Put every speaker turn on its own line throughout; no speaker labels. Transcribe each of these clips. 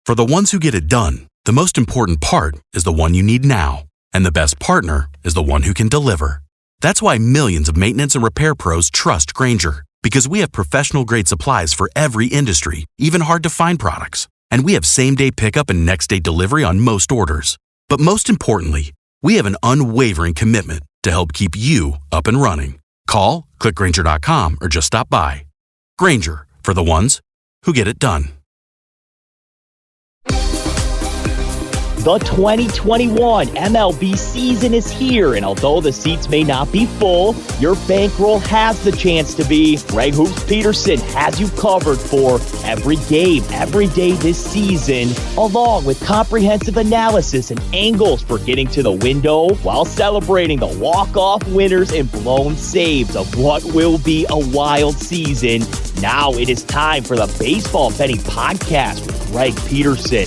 For the ones who get it done, the most important part is the one you need now. And the best partner is the one who can deliver. That's why millions of maintenance and repair pros trust Grainger, because we have professional-grade supplies for every industry, even hard-to-find products. And we have same-day pickup and next-day delivery on most orders. But most importantly, we have an unwavering commitment to help keep you up and running. Call, click Grainger.com, or just stop by. Grainger, for the ones who get it done.
The 2021 MLB season is here, and although the seats may not be full, your bankroll has the chance to be. Greg Hoops Peterson has you covered for every game, every day this season, along with comprehensive analysis and angles for getting to the window while celebrating the walk-off winners and blown saves of what will be a wild season. Now it is time for the Baseball Betting Podcast with Greg Peterson.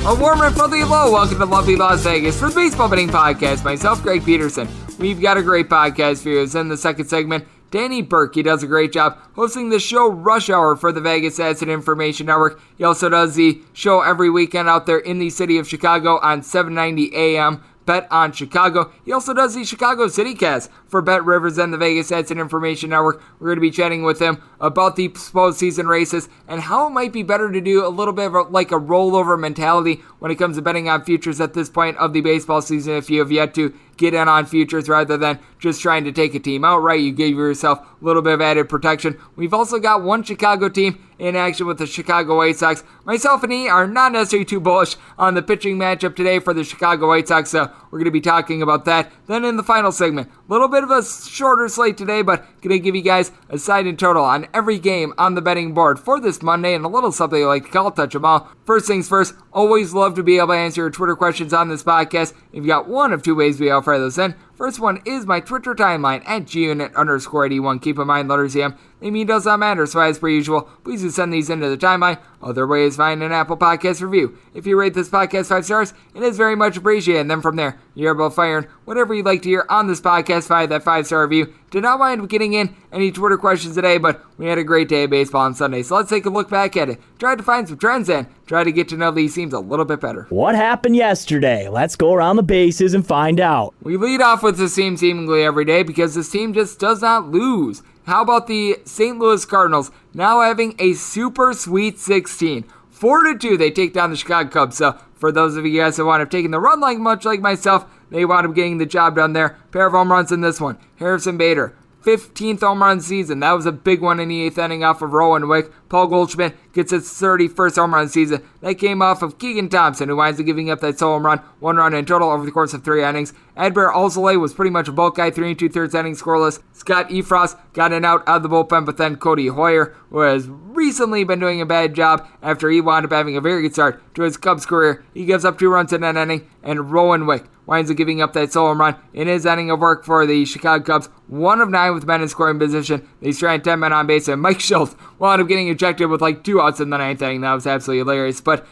A warm and friendly hello. Welcome to lovely Las Vegas for the Baseball Betting Podcast. Myself, Greg Peterson. We've got a great podcast for you. It's in the second segment. Danny Burke, he does a great job hosting the show Rush Hour for the Vegas Asset Information Network. He also does the show every weekend out there in the city of Chicago on 790 AM. Bet on Chicago. He also does the Chicago City Cast for Bet Rivers and the Vegas Asset Information Network. We're going to be chatting with him about the postseason races and how it might be better to do a little bit of like a rollover mentality when it comes to betting on futures at this point of the baseball season. If you have yet to get in on futures rather than just trying to take a team outright, you give yourself a little bit of added protection. We've also got one Chicago team in action with the Chicago White Sox. Myself and he are not necessarily too bullish on the pitching matchup today for the Chicago White Sox, so we're going to be talking about that. Then in the final segment, a little bit of a shorter slate today, but going to give you guys a side and total on every game on the betting board for this Monday, and a little something I like to call Touch 'em All. First things first, always love to be able to answer your Twitter questions on this podcast. You've got one of two ways we offer those in. First one is my Twitter timeline at gunit_81. Keep in mind, letters EM. They mean does not matter, so as per usual, please do send these into the timeline. Other ways, find an Apple Podcast review. If you rate this podcast 5 stars, it is very much appreciated. And then from there, you're able to fire in whatever you'd like to hear on this podcast via that 5-star review. Did not mind getting in any Twitter questions today, but we had a great day of baseball on Sunday. So let's take a look back at it. Tried to find some trends and try to get to know these teams a little bit better.
What happened yesterday? Let's go around the bases and find out.
We lead off with this team seemingly every day because this team just does not lose. How about the St. Louis Cardinals now having a super sweet 16? 4-2, they take down the Chicago Cubs. So for those of you guys that wound up taking the run much like myself, they wound up getting the job done there. Pair of home runs in this one. Harrison Bader, 15th home run season. That was a big one in the 8th inning off of Rowan Wick. Paul Goldschmidt gets his 31st home run season. That came off of Keegan Thompson, who winds up giving up that solo home run. 1 run in total over the course of 3 innings. Edbert Alzolay was pretty much a bulk guy, 3 2/3 innings scoreless. Scott Efros got an out of the bullpen, but then Cody Hoyer, who has recently been doing a bad job after he wound up having a very good start to his Cubs career. He gives up 2 runs in that inning, and Rowan Wick winds up giving up that solo home run in his inning of work for the Chicago Cubs. 1 of 9 with men in scoring position. They strand 10 men on base, and Mike Schultz wound up getting ejected with like 2 outs in the 9th inning. That was absolutely hilarious. But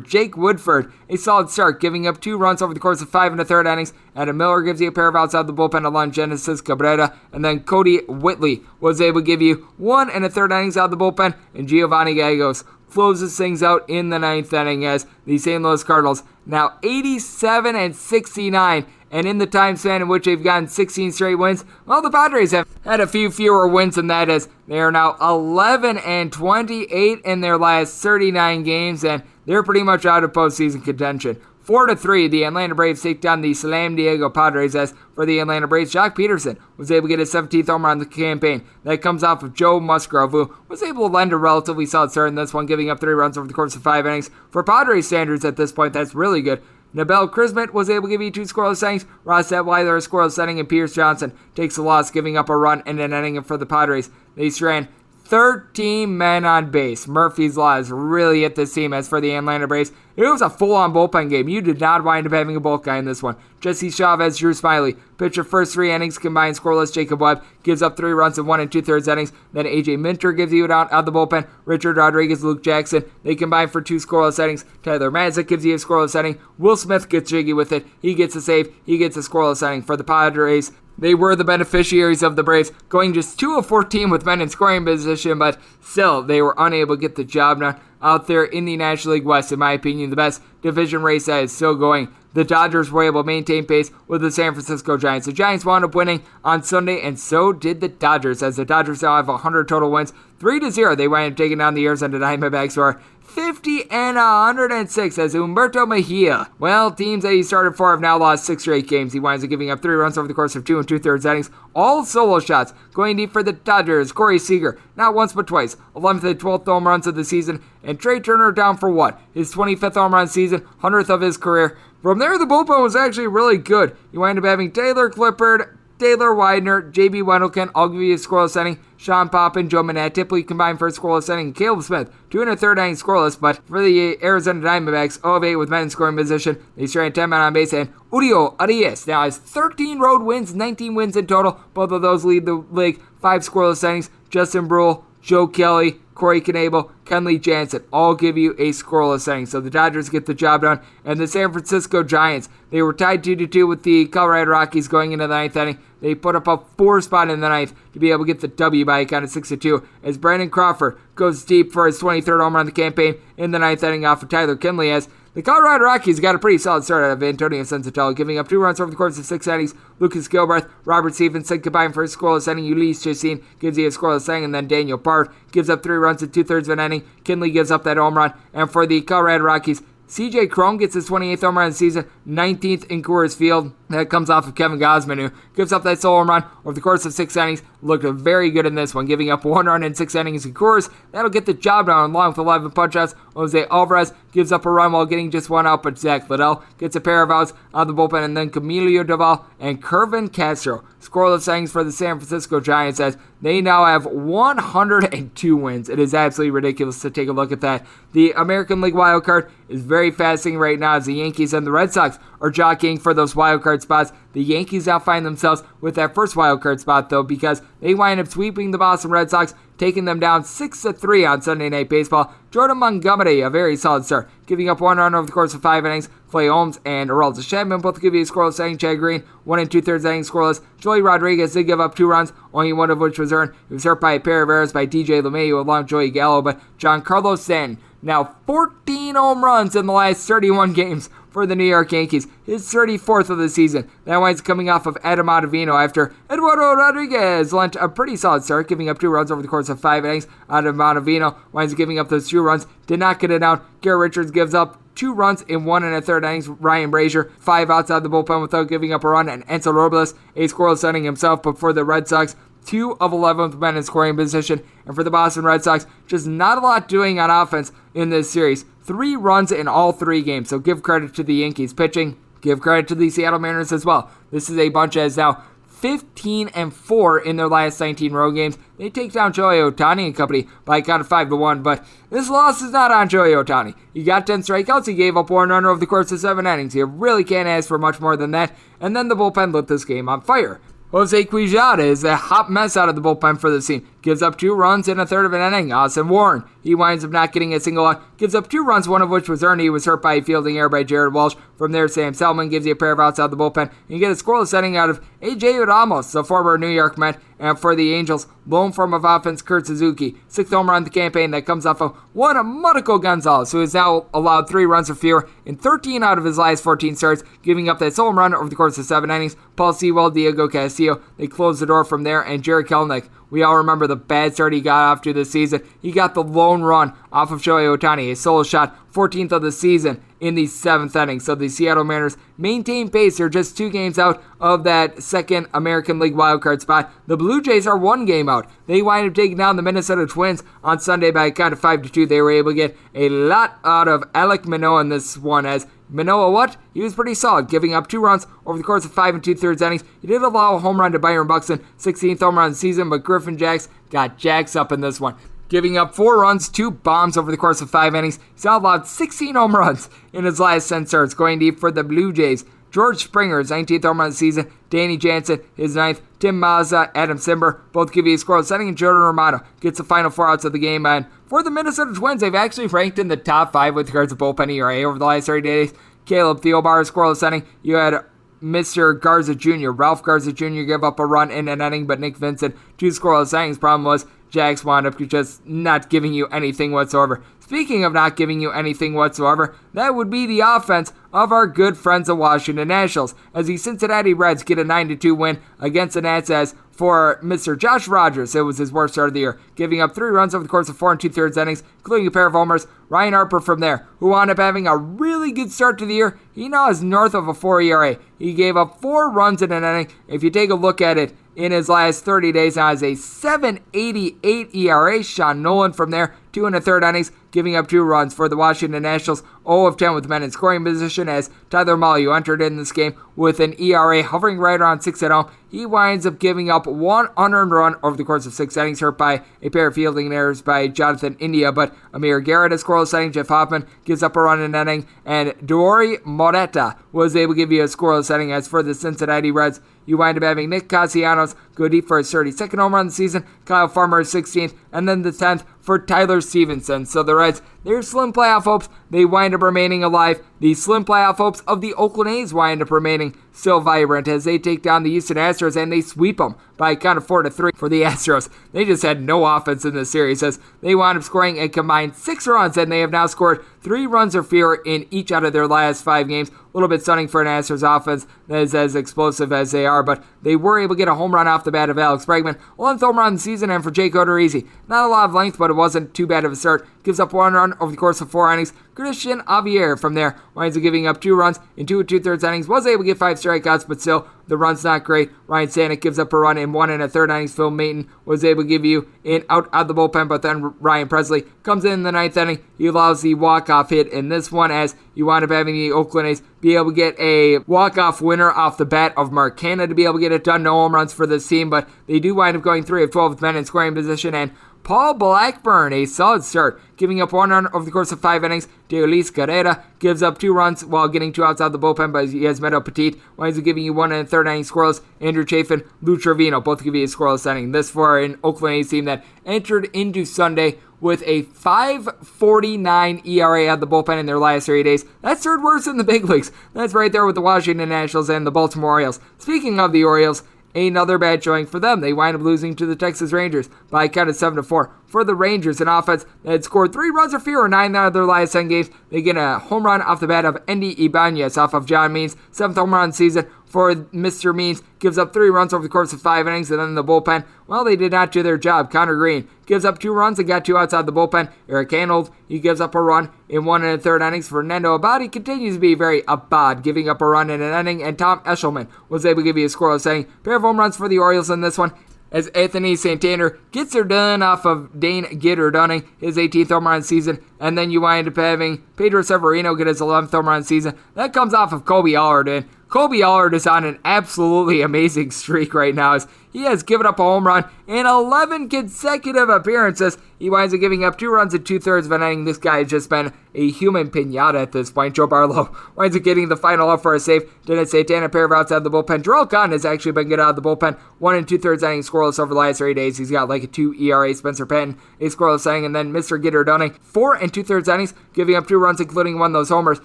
Jake Woodford, a solid start, giving up 2 runs over the course of 5 1/3 innings. Adam Miller gives you a pair of outs out of the bullpen along Genesis Cabrera, and then Cody Whitley was able to give you 1 1/3 innings out of the bullpen, and Giovanni Gallegos closes things out in the 9th inning as the St. Louis Cardinals now 87-69. And in the time span in which they've gotten 16 straight wins, well, the Padres have had a few fewer wins than that, as they are now 11-28 in their last 39 games, and they're pretty much out of postseason contention. 4-3, the Atlanta Braves take down the San Diego Padres, as for the Atlanta Braves, Jock Peterson was able to get his 17th home run on the campaign. That comes off of Joe Musgrove, who was able to lend a relatively solid start in this one, giving up 3 runs over the course of 5 innings. For Padres standards at this point, that's really good. Nabel Krismet was able to give you 2 scoreless innings. Ross Detweiler a scoreless inning, and Pierce Johnson takes a loss, giving up a run in an inning for the Padres. They strand 13 men on base. Murphy's Law has really hit this team. As for the Atlanta Braves, it was a full-on bullpen game. You did not wind up having a bulk guy in this one. Jesse Chavez, Drew Smiley pitched the first 3 innings combined scoreless. Jacob Webb gives up 3 runs in 1 2/3 innings. Then AJ Minter gives you it out of the bullpen. Richard Rodriguez, Luke Jackson, they combine for 2 scoreless innings. Tyler Madzik gives you a scoreless inning. Will Smith gets jiggy with it. He gets a save. He gets a scoreless inning for the Padres. they were the beneficiaries of the Braves, going just 2 of 14 with men in scoring position, but still, they were unable to get the job done out there in the National League West. In my opinion, the best division race that is still going. The Dodgers were able to maintain pace with the San Francisco Giants. The Giants wound up winning on Sunday, and so did the Dodgers, as the Dodgers now have 100 total wins, 3-0. They wind up taking down the Arizona Diamondbacks, who are 50-106 as Humberto Mejia. Well, teams that he started for have now lost 6 straight games. He winds up giving up 3 runs over the course of 2 2/3 innings. All solo shots. Going deep for the Dodgers, Corey Seager, not once but twice. 11th and 12th home runs of the season. And Trey Turner down for what? His 25th home run season, 100th of his career. From there, the bullpen was actually really good. You wind up having Taylor Clippard, Taylor Widener, J.B. Wendelken, I'll give you a scoreless inning. Sean Poppin, Joe Manette, Tipley combined for a scoreless inning. Caleb Smith, 2 1/3 innings scoreless, but for the Arizona Diamondbacks, 0 of 8 with men in scoring position. They stranded 10 men on base, and Uriel Arias now has 13 road wins, 19 wins in total. Both of those lead the league. 5 scoreless innings. Justin Brule, Joe Kelly, Corey Knebel, Kenley Jansen all give you a scoreless inning. So the Dodgers get the job done. And the San Francisco Giants, they were tied 2-2 with the Colorado Rockies going into the 9th inning. They put up a 4 spot in the 9th to be able to get the W by a count of 6-2 as Brandon Crawford goes deep for his 23rd home run of the campaign in the 9th inning off of Tyler Kinley, as the Colorado Rockies got a pretty solid start out of Antonio Sensatella, giving up 2 runs over the course of 6 innings. Lucas Gilbreath, Robert Stevenson combined for a scoreless inning. Ulysses Chassin gives you a scoreless inning, and then Daniel Bard gives up 3 runs in 2/3 of an inning. Kinley gives up that home run, and for the Colorado Rockies, C.J. Cron gets his 28th home run of the season, 19th in Coors Field. That comes off of Kevin Gausman, who gives up that solo home run over the course of 6 innings. Looked very good in this one, giving up 1 run in 6 innings in Coors. That'll get the job done along with 11 punch-outs. Jose Alvarez gives up a run while getting just 1 out, but Zach Liddell gets a pair of outs on the bullpen, and then Camilo Doval and Kervin Castro scoreless innings for the San Francisco Giants, as they now have 102 wins. It is absolutely ridiculous to take a look at that. The American League wild card is very fascinating right now, as the Yankees and the Red Sox are jockeying for those wild card spots. The Yankees now find themselves with that first wild card spot, though, because they wind up sweeping the Boston Red Sox, taking them down 6-3 on Sunday Night Baseball. Jordan Montgomery, a very solid start, giving up 1 run over the course of 5 innings. Clay Holmes and Aroldis Chapman both give you a scoreless inning. Chad Green, 1 2/3 innings scoreless. Joey Rodriguez did give up 2 runs, only 1 of which was earned. He was hurt by a pair of errors by DJ LeMahieu along with Joey Gallo, but Giancarlo Stanton, now 14 home runs in the last 31 games for the New York Yankees, his 34th of the season. That winds coming off of Adam Ottavino after Eduardo Rodriguez lent a pretty solid start, giving up 2 runs over the course of 5 innings. Adam Ottavino winds up giving up those 2 runs, did not get it down. Garrett Richards gives up 2 runs in 1 1/3 innings. Ryan Brazier, 5 outs out of the bullpen without giving up a run, and Ansel Robles, a scoreless inning himself. But for the Red Sox, 2 of 11 with men in scoring position. And for the Boston Red Sox, just not a lot doing on offense in this series. 3 runs in all 3 games, so give credit to the Yankees pitching. Give credit to the Seattle Mariners as well. This is a bunch that is now 15-4 in their last 19 road games. They take down Shohei Ohtani and company by a count of 5-1, but this loss is not on Shohei Ohtani. He got 10 strikeouts, he gave up 1 run over the course of 7 innings. You really can't ask for much more than that, and then the bullpen lit this game on fire. Jose Quijada is a hot mess out of the bullpen for the team. Gives up 2 runs in 1/3 of an inning. Austin Warren, he winds up not getting a single out. Gives up 2 runs, 1 of which was earned. He was hurt by a fielding error by Jared Walsh. From there, Sam Selman gives you a pair of outs out of the bullpen. And you get a scoreless inning out of A.J. Ramos, the former New York Met. And for the Angels, lone form of offense, Kurt Suzuki. 6th home run of the campaign that comes off of one of Monaco Gonzalez, who has now allowed 3 runs or fewer in 13 out of his last 14 starts, giving up that sole home run over the course of 7 innings. Paul Sewell, Diego Castillo, they close the door from there, and Jared Kelenic. We all remember the bad start he got off to this season. He got the lone run off of Shohei Ohtani, a solo shot, 14th of the season in the 7th inning. So the Seattle Mariners maintain pace. They're just 2 games out of that second American League wildcard spot. The Blue Jays are 1 game out. They wind up taking down the Minnesota Twins on Sunday by a count of 5-2. They were able to get a lot out of Alek Manoah in this one, as Manoah, he was pretty solid, giving up 2 runs over the course of 5 2/3 innings. He did allow a home run to Byron Buxton, 16th home run of the season, but Griffin Jax got Jax up in this one, giving up 4 runs, 2 bombs over the course of 5 innings. He's now allowed 16 home runs in his last 10 starts, going deep for the Blue Jays. George Springer, his 19th home run of the season. Danny Jansen, his 9th. Tim Mazza, Adam Simber, both give you a scoreless inning, and Jordan Romano gets the final 4 outs of the game. And for the Minnesota Twins, they've actually ranked in the top 5 with regards to bullpen ERA over the last 30 days. Caleb Thielbar, scoreless inning. You had Mr. Garza Jr. Ralph Garza Jr. gave up a run in an inning, but Nick Vincent, 2 scoreless innings. Problem was, Jags wound up just not giving you anything whatsoever. Speaking of not giving you anything whatsoever, that would be the offense of our good friends the Washington Nationals, as the Cincinnati Reds get a 9-2 win against the Nats. As for Mr. Josh Rogers, it was his worst start of the year, giving up 3 runs over the course of 4 2/3 innings, including a pair of homers. Ryan Harper from there, who wound up having a really good start to the year, he now is north of a 4 ERA. He gave up 4 runs in an inning. If you take a look at it, in his last 30 days now has a 7.88 ERA. Sean Nolan from there, 2 1/3 innings, giving up 2 runs for the Washington Nationals. 0 of 10 with men in scoring position, as Tyler Mahle entered in this game with an ERA hovering right around 6.0. He winds up giving up 1 unearned run over the course of 6 innings, hurt by a pair of fielding errors by Jonathan India. But Amir Garrett, a scoreless inning. Jeff Hoffman gives up a run in an inning, and Dory Moreta was able to give you a scoreless inning. As for the Cincinnati Reds, you wind up having Nick Castellanos go deep for his 32nd home run of the season, Kyle Farmer his 16th, and then the 10th for Tyler Stevenson. So the Reds, their slim playoff hopes, they wind up remaining alive. The slim playoff hopes of the Oakland A's wind up remaining still vibrant as they take down the Houston Astros and they sweep them by a count of 4-3 for the Astros. They just had no offense in this series as they wound up scoring a combined 6 runs, and they have now scored 3 runs or fewer in each out of their last 5 games. A little bit stunning for an Astros offense that is as explosive as they are, but they were able to get a home run off the bat of Alex Bregman. 11th home run of the season, and for Jake Odorizzi, not a lot of length, but it wasn't too bad of a start. Gives up 1 run over the course of 4 innings. Christian Javier from there winds up giving up 2 runs in 2 2/3 innings. Was able to get 5 strikeouts, but still, the run's not great. Ryan Stanek gives up a run in 1 1/3 innings. Phil Maton was able to give you an out of the bullpen, but then Ryan Presley comes in the 9th inning. He allows the walk-off hit in this one as you wind up having the Oakland A's be able to get a walk-off winner off the bat of Mark Canha to be able to get it done. No home runs for this team, but they do wind up going 3 of 12 with men in scoring position, and Paul Blackburn, a solid start, giving up 1 run over the course of 5 innings. Deolis Carrera gives up 2 runs while getting 2 outs out of the bullpen, but he has Meadow Petit winds up giving you 1 1/3 inning scoreless. Andrew Chafin, Lou Trevino, both give you a scoreless inning. This for an Oakland A's team that entered into Sunday with a 5.49 ERA out of the bullpen in their last 3 days. That's 3rd worst in the big leagues. That's right there with the Washington Nationals and the Baltimore Orioles. Speaking of the Orioles, another bad showing for them. They wind up losing to the Texas Rangers by a count of 7-4. For the Rangers, an offense that had scored 3 runs or fewer in 9 out of their last 10 games, they get a home run off the bat of Endy Ibanez off of John Means. 7th home run season for Mr. Means. Gives up 3 runs over the course of 5 innings, and then the bullpen, well, they did not do their job. Connor Green gives up 2 runs and got 2 outside the bullpen. Eric Hanold, he gives up a run in 1 1/3 innings. Fernando Abad continues to be very Abad, giving up a run in an inning, and Tom Eshelman was able to give you a scoreless inning. Pair of home runs for the Orioles in this one, as Anthony Santander gets her done off of Dane Gitter Dunning, his 18th home run season, and then you wind up having Pedro Severino get his 11th home run season. That comes off of Kobe Allard, and Kobe Allard is on an absolutely amazing streak right now as he has given up a home run in 11 consecutive appearances. He winds up giving up 2 runs in 2/3 of an inning. This guy has just been a human pinata at this point. Joe Barlow winds up getting the final up for a save. Dennis Santana, a pair of outs out of the bullpen. Jarrell Cotton has actually been good out of the bullpen. 1 2/3 innings scoreless over the last 3 days. He's got like a 2 ERA. Spencer Patton, a scoreless inning. And then Mr. Gitter Dunning, 4 2/3 innings, giving up 2 runs, including 1 of those homers.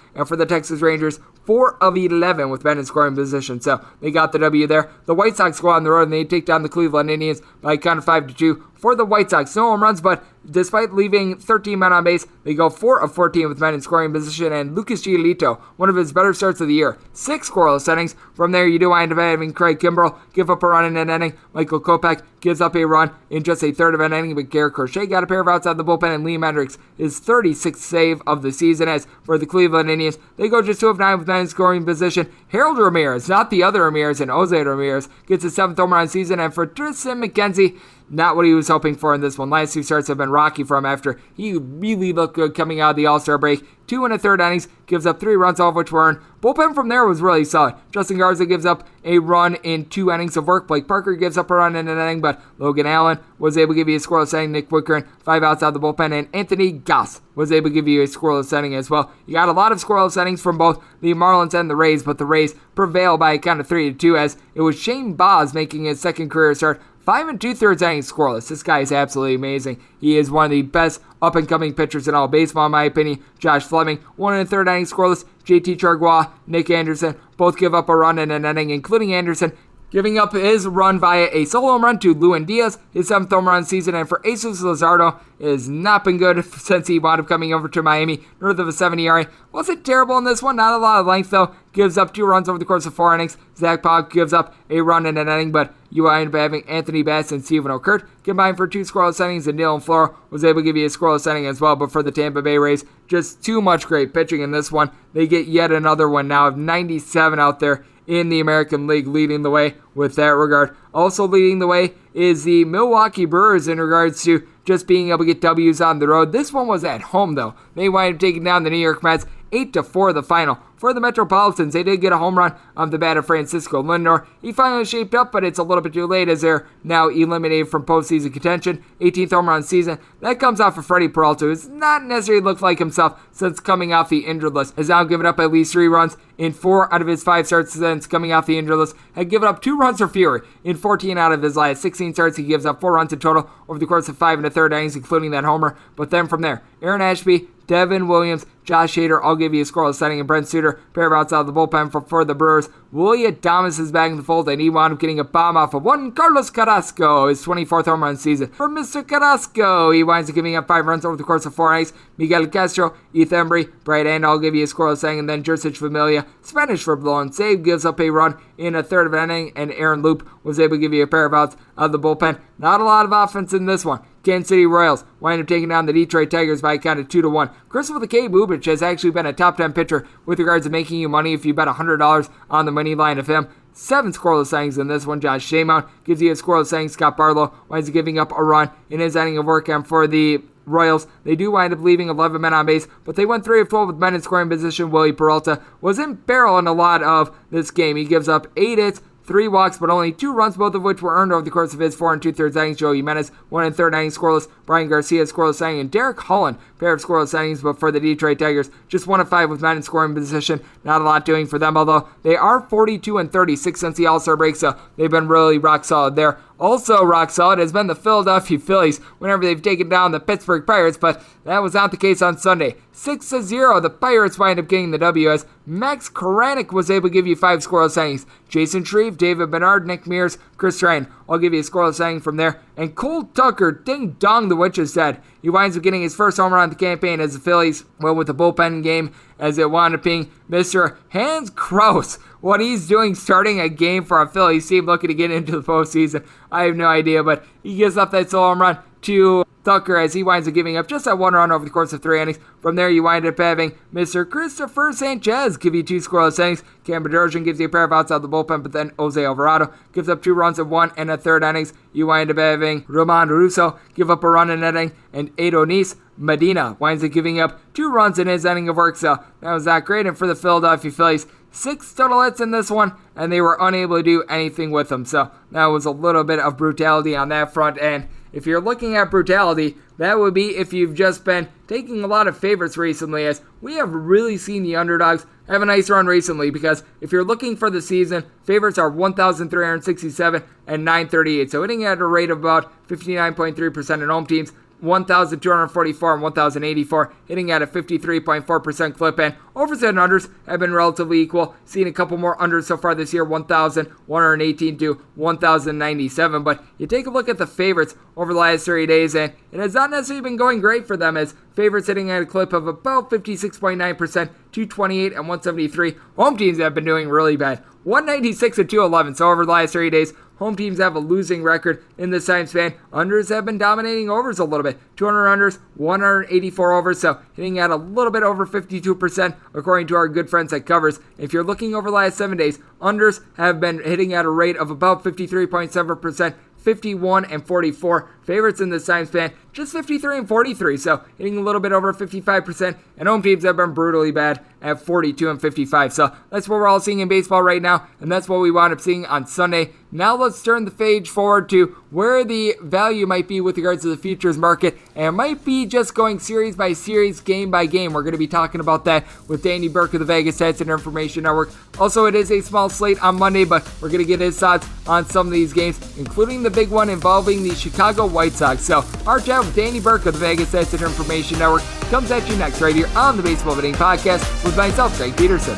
And for the Texas Rangers, 4 of 11 with men in scoring position. So they got the W there. The White Sox go on the road and they take down the Cleveland Indians by a count of 5-2. For the White Sox, no home runs, but despite leaving 13 men on base, they go 4 of 14 with men in scoring position, and Lucas Giolito, one of his better starts of the year, 6 scoreless innings. From there, you do wind up having Craig Kimbrell give up a run in an inning. Michael Kopech gives up a run in just a third of an inning, but Garrett Crochet got a pair of outs out of the bullpen, and Liam Hendricks, his 36th save of the season. As for the Cleveland Indians, they go just 2 of 9 with men in scoring position. Harold Ramirez, not the other Ramirez, and Jose Ramirez, gets his 7th home run season, and for Tristan McKenzie, not what he was hoping for in this one. Last 2 starts have been rocky for him after he really looked good coming out of the All-Star break. 2 1/3 innings, gives up 3 runs, all of which were earned. Bullpen from there was really solid. Justin Garza gives up a run in 2 innings of work. Blake Parker gives up a run in an inning, but Logan Allen was able to give you a scoreless inning. Nick Wickern, 5 outs out of the bullpen, and Anthony Goss was able to give you a scoreless inning as well. You got a lot of scoreless innings from both the Marlins and the Rays, but the Rays prevail by a count of 3-2 as it was Shane Baz making his 2nd career start. 5 2/3 innings scoreless. This guy is absolutely amazing. He is one of the best up-and-coming pitchers in all baseball, in my opinion. Josh Fleming, 1 1/3 innings scoreless. JT Chargois, Nick Anderson, both both give up a run in an inning, including Anderson giving up his run via a solo home run to Lewin Diaz, his 7th home run season. And for Jesus Luzardo, it has not been good since he wound up coming over to Miami, north of a 7 ERA. Wasn't terrible in this one, not a lot of length though. Gives up 2 runs over the course of 4 innings. Zach Pop gives up a run in an inning, but you wind up having Anthony Bass and Stephen O'Kurt combined for 2 scoreless innings, and Dylan Floro was able to give you a scoreless inning as well. But for the Tampa Bay Rays, just too much great pitching in this one. They get yet another one now of 97 out there in the American League, leading the way with that regard. Also leading the way is the Milwaukee Brewers in regards to just being able to get W's on the road. This one was at home, though. They wind up taking down the New York Mets 8-4 the final. For the Metropolitans, they did get a home run off the bat of Francisco Lindor. He finally shaped up, but it's a little bit too late as they're now eliminated from postseason contention. 18th home run season. That comes off of Freddie Peralta, who's not necessarily looked like himself since coming off the injured list. Has now given up at least 3 runs in 4 out of his 5 starts since coming off the injured list. Had given up 2 runs or fewer in 14 out of his last 16 starts. He gives up 4 runs in total over the course of 5 1/3 innings, including that homer. But then from there, Aaron Ashby, Devin Williams, Josh Hader, I'll give you a scoreless inning, and Brent Suter, pair of outs out of the bullpen for the Brewers. William Adames is back in the fold, and he wound up getting a bomb off of one Carlos Carrasco, his 24th home run season. For Mr. Carrasco, he winds up giving up 5 runs over the course of 4 innings. Miguel Castro, Ethan Embry, Bright End, I'll give you a scoreless inning, and then Jersich Familia, Spanish for blown save, gives up a run in 1/3 of an inning, and Aaron Loop was able to give you a pair of outs out of the bullpen. Not a lot of offense in this one. Kansas City Royals wind up taking down the Detroit Tigers by a count of 2-1. Christopher the K. Bubich has actually been a top 10 pitcher with regards to making you money if you bet $100 on the money line of him. 7 scoreless innings in this one. Josh Shamount gives you a scoreless inning. Scott Barlow winds up giving up a run in his inning of work. And for the Royals, they do wind up leaving 11 men on base, but they went 3 of 12 with men in scoring position. Willie Peralta was in barrel in a lot of this game. He gives up 8 hits, 3 walks, but only 2 runs, both of which were earned over the course of his 4 2/3 innings. Joey Jimenez, 1 1/3 innings scoreless. Brian Garcia, scoreless inning. And Derek Holland, pair of scoreless innings, but for the Detroit Tigers, just 1 of 5 with men in scoring position. Not a lot doing for them, although they are 42-36 since the All-Star break, so they've been really rock solid there. Also rock solid has been the Philadelphia Phillies whenever they've taken down the Pittsburgh Pirates, but that was not the case on Sunday. 6-0, the Pirates wind up getting the W as Max Koranek was able to give you 5 scoreless innings. Jason Shreve, David Bernard, Nick Mears, Chris Ryan, I'll give you a scoreless inning from there. And Cole Tucker, ding dong, the witch is dead. He winds up getting his first home run of the campaign as the Phillies went with the bullpen game, as it wound up being Mr. Hans Kraus. What he's doing starting a game for a Phillies team looking to get into the postseason, I have no idea, but he gives up that solo home run to Tucker as he winds up giving up just that 1 run over the course of 3 innings. From there, you wind up having Mr. Christopher Sanchez give you 2 scoreless innings. Cam Bedrosian gives you a pair of outs out of the bullpen, but then Jose Alvarado gives up 2 runs in 1 1/3 innings. You wind up having Roman Russo give up a run in an inning, and Adonis Medina winds up giving up 2 runs in his inning of work, so that was not great. And for the Philadelphia Phillies, 6 total hits in this one, and they were unable to do anything with them, so that was a little bit of brutality on that front. And if you're looking at brutality, that would be if you've just been taking a lot of favorites recently, as we have really seen the underdogs have a nice run recently, because if you're looking for the season, favorites are 1,367 and 938, so hitting at a rate of about 59.3% in home teams, 1,244 and 1,084, hitting at a 53.4% clip, and overs and unders have been relatively equal. Seen a couple more unders so far this year, 1,118 to 1,097, but you take a look at the favorites over the last 30 days, and it has not necessarily been going great for them, as favorites hitting at a clip of about 56.9%, 228 and 173. Home teams have been doing really bad, 196 and 211, so over the last 30 days, home teams have a losing record in this time span. Unders have been dominating overs a little bit. 200 unders, 184 overs, so hitting at a little bit over 52% according to our good friends at Covers. If you're looking over the last 7 days, unders have been hitting at a rate of about 53.7%. 51 and 44. Favorites in this time span, just 53 and 43, so hitting a little bit over 55%, and home teams have been brutally bad at 42 and 55. So that's what we're all seeing in baseball right now, and that's what we wound up seeing on Sunday. Now let's turn the page forward to where the value might be with regards to the futures market, and it might be just going series by series, game by game. We're going to be talking about that with Danny Burke of the Vegas Stats and Information Network. Also, it is a small slate on Monday, but we're going to get his thoughts on some of these games, including the big one involving the Chicago White Sox. So our chat with Danny Burke of the Vegas Stats and Information Network comes at you next right here on the Baseball Betting Podcast with myself, Greg Peterson.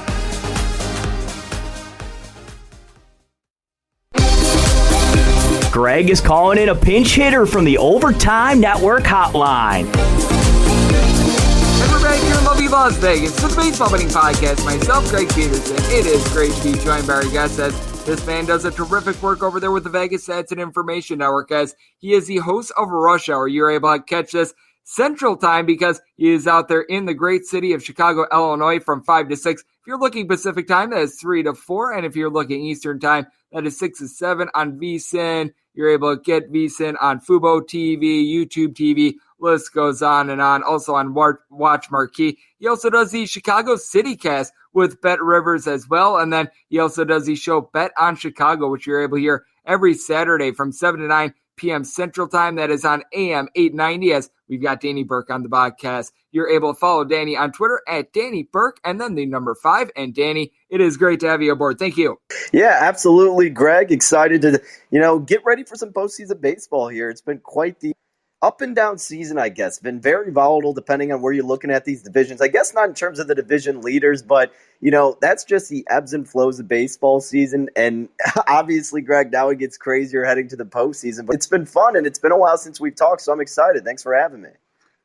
Greg is calling in a pinch hitter from the Overtime Network hotline.
And we're back here in lovely Las Vegas for the Baseball Betting Podcast. Myself, Greg Peterson. It is great to be joined by our guest, as this man does a terrific work over there with the Vegas Stats and Information Network, as he is the host of Rush Hour. You're able to catch this Central Time because he is out there in the great city of Chicago, Illinois from 5 to 6. If you're looking Pacific Time, that is 3 to 4. And if you're looking Eastern Time, that is 6 to 7 on VSIN. You're able to get VSIN on Fubo TV, YouTube TV. List goes on and on. Also on Watch Marquee. He also does the Chicago City Cast with Bet Rivers as well. And then he also does the show Bet on Chicago, which you're able to hear every Saturday from 7 to 9 p.m. Central Time. That is on AM 890, as we've got Danny Burke on the podcast. You're able to follow Danny on Twitter at Danny Burke and then the number 5. And Danny, it is great to have you aboard. Thank you.
Yeah, absolutely, Greg. Excited to, get ready for some postseason baseball here. It's been quite the up and down season, I guess. Been very volatile depending on where you're looking at these divisions. I guess not in terms of the division leaders, but, that's just the ebbs and flows of baseball season. And obviously, Greg, now it gets crazier heading to the postseason. But it's been fun, and it's been a while since we've talked, so I'm excited. Thanks for having me.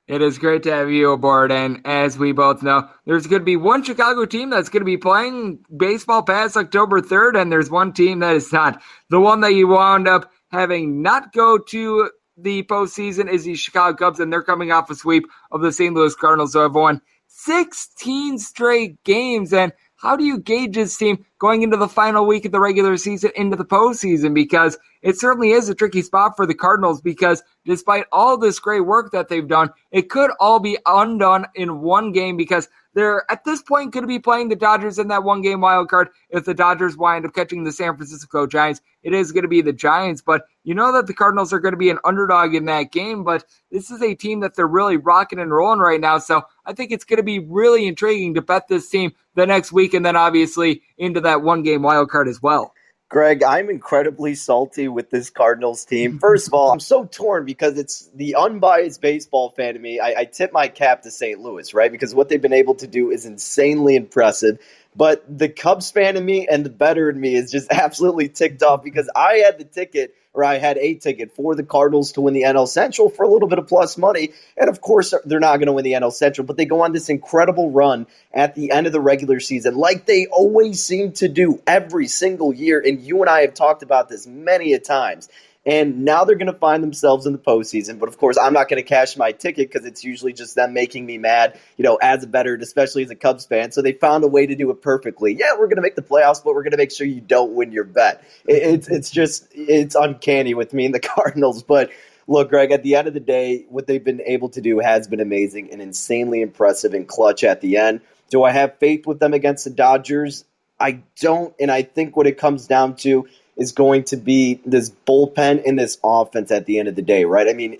It is great to have you aboard, and as we both know, there's going to be one Chicago team that's going to be playing baseball past October 3rd, and there's one team that is not. The one that you wound up having not go to the postseason is the Chicago Cubs, and they're coming off a sweep of the St. Louis Cardinals, who have won 16 straight games. And how do you gauge this team going into the final week of the regular season, into the postseason? Because it certainly is a tricky spot for the Cardinals, because despite all this great work that they've done, it could all be undone in one game, because they're at this point going to be playing the Dodgers in that one-game wild card. If the Dodgers wind up catching the San Francisco Giants, it is going to be the Giants. But you know that the Cardinals are going to be an underdog in that game, but this is a team that they're really rocking and rolling right now. So I think it's going to be really intriguing to bet this team the next week, and then obviously into that one-game wild card as well.
Greg, I'm incredibly salty with this Cardinals team. First of all, I'm so torn because it's the unbiased baseball fan of me. I tip my cap to St. Louis, right? Because what they've been able to do is insanely impressive. But the Cubs fan in me and the better in me is just absolutely ticked off, because I had a ticket for the Cardinals to win the NL Central for a little bit of plus money. And of course, they're not going to win the NL Central, but they go on this incredible run at the end of the regular season, like they always seem to do every single year. And you and I have talked about this many a times. And now they're going to find themselves in the postseason. But, of course, I'm not going to cash my ticket, because it's usually just them making me mad, as a bettor, especially as a Cubs fan. So they found a way to do it perfectly. Yeah, we're going to make the playoffs, but we're going to make sure you don't win your bet. It's uncanny with me and the Cardinals. But, look, Greg, at the end of the day, what they've been able to do has been amazing and insanely impressive and clutch at the end. Do I have faith with them against the Dodgers? I don't, and I think what it comes down to is going to be this bullpen and this offense at the end of the day, right? I mean,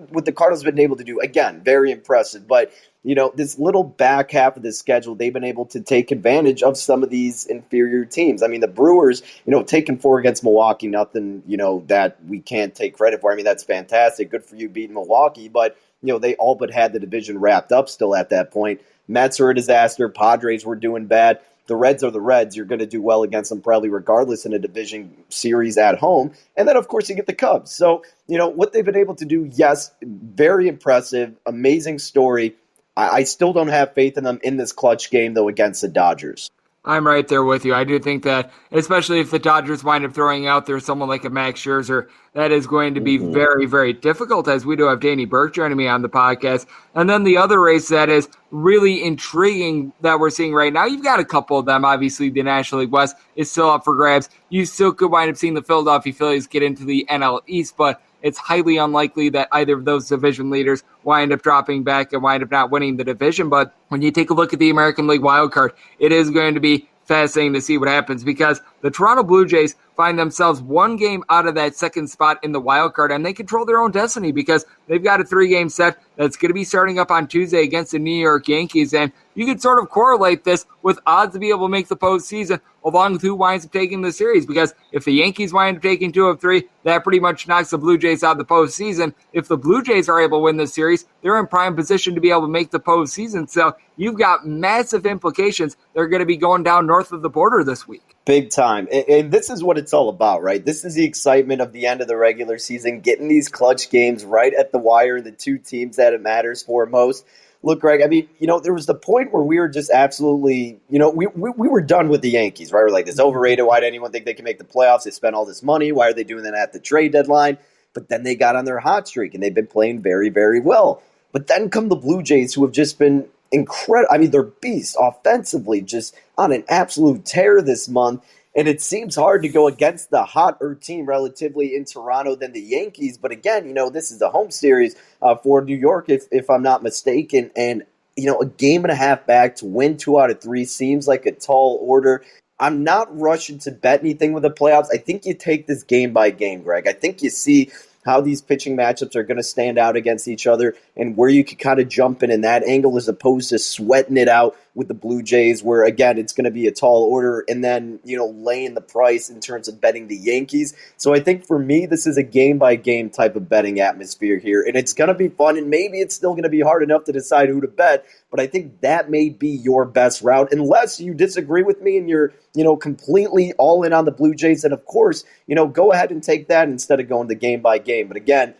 what the Cardinals have been able to do, again, very impressive. But, this little back half of the schedule, they've been able to take advantage of some of these inferior teams. I mean, the Brewers, taking 4 against Milwaukee, nothing, that we can't take credit for. I mean, that's fantastic. Good for you beating Milwaukee. But, they all but had the division wrapped up still at that point. Mets are a disaster. Padres were doing bad. The Reds are the Reds. You're going to do well against them probably regardless in a division series at home. And then, of course, you get the Cubs. So, what they've been able to do, yes, very impressive, amazing story. I still don't have faith in them in this clutch game, though, against the Dodgers.
I'm right there with you. I do think that, especially if the Dodgers wind up throwing out there someone like a Max Scherzer, that is going to be very, very difficult, as we do have Danny Burke joining me on the podcast. And then the other race that is really intriguing that we're seeing right now, you've got a couple of them. Obviously, the National League West is still up for grabs. You still could wind up seeing the Philadelphia Phillies get into the NL East, but it's highly unlikely that either of those division leaders wind up dropping back and wind up not winning the division. But when you take a look at the American League wildcard, it is going to be fascinating to see what happens, because the Toronto Blue Jays find themselves one game out of that second spot in the wild card, and they control their own destiny because they've got a 3-game set that's going to be starting up on Tuesday against the New York Yankees. And you can sort of correlate this with odds to be able to make the postseason along with who winds up taking the series, because if the Yankees wind up taking 2 of 3, that pretty much knocks the Blue Jays out of the postseason. If the Blue Jays are able to win this series, they're in prime position to be able to make the postseason. So you've got massive implications that are going to be going down north of the border this week.
Big time. And this is what it's all about, right? This is the excitement of the end of the regular season, getting these clutch games right at the wire, the two teams that it matters for most. Look, Greg, I mean, there was the point where we were just absolutely, we were done with the Yankees, right? We're like, this overrated. Why did anyone think they can make the playoffs? They spent all this money. Why are they doing that at the trade deadline? But then they got on their hot streak, and they've been playing very, very well. But then come the Blue Jays, who have just been incredible. I mean, they're beasts offensively, just on an absolute tear this month. And it seems hard to go against the hotter team relatively in Toronto than the Yankees. But again, this is a home series for New York, if I'm not mistaken. And, a game and a half back to win 2 out of 3 seems like a tall order. I'm not rushing to bet anything with the playoffs. I think you take this game by game, Greg. I think you see how these pitching matchups are going to stand out against each other and where you could kind of jump in that angle as opposed to sweating it out with the Blue Jays where, again, it's going to be a tall order and then, laying the price in terms of betting the Yankees. So I think for me, this is a game-by-game type of betting atmosphere here, and it's going to be fun, and maybe it's still going to be hard enough to decide who to bet, but I think that may be your best route unless you disagree with me and you're, completely all in on the Blue Jays. And, of course, go ahead and take that instead of going the game-by-game. But, again,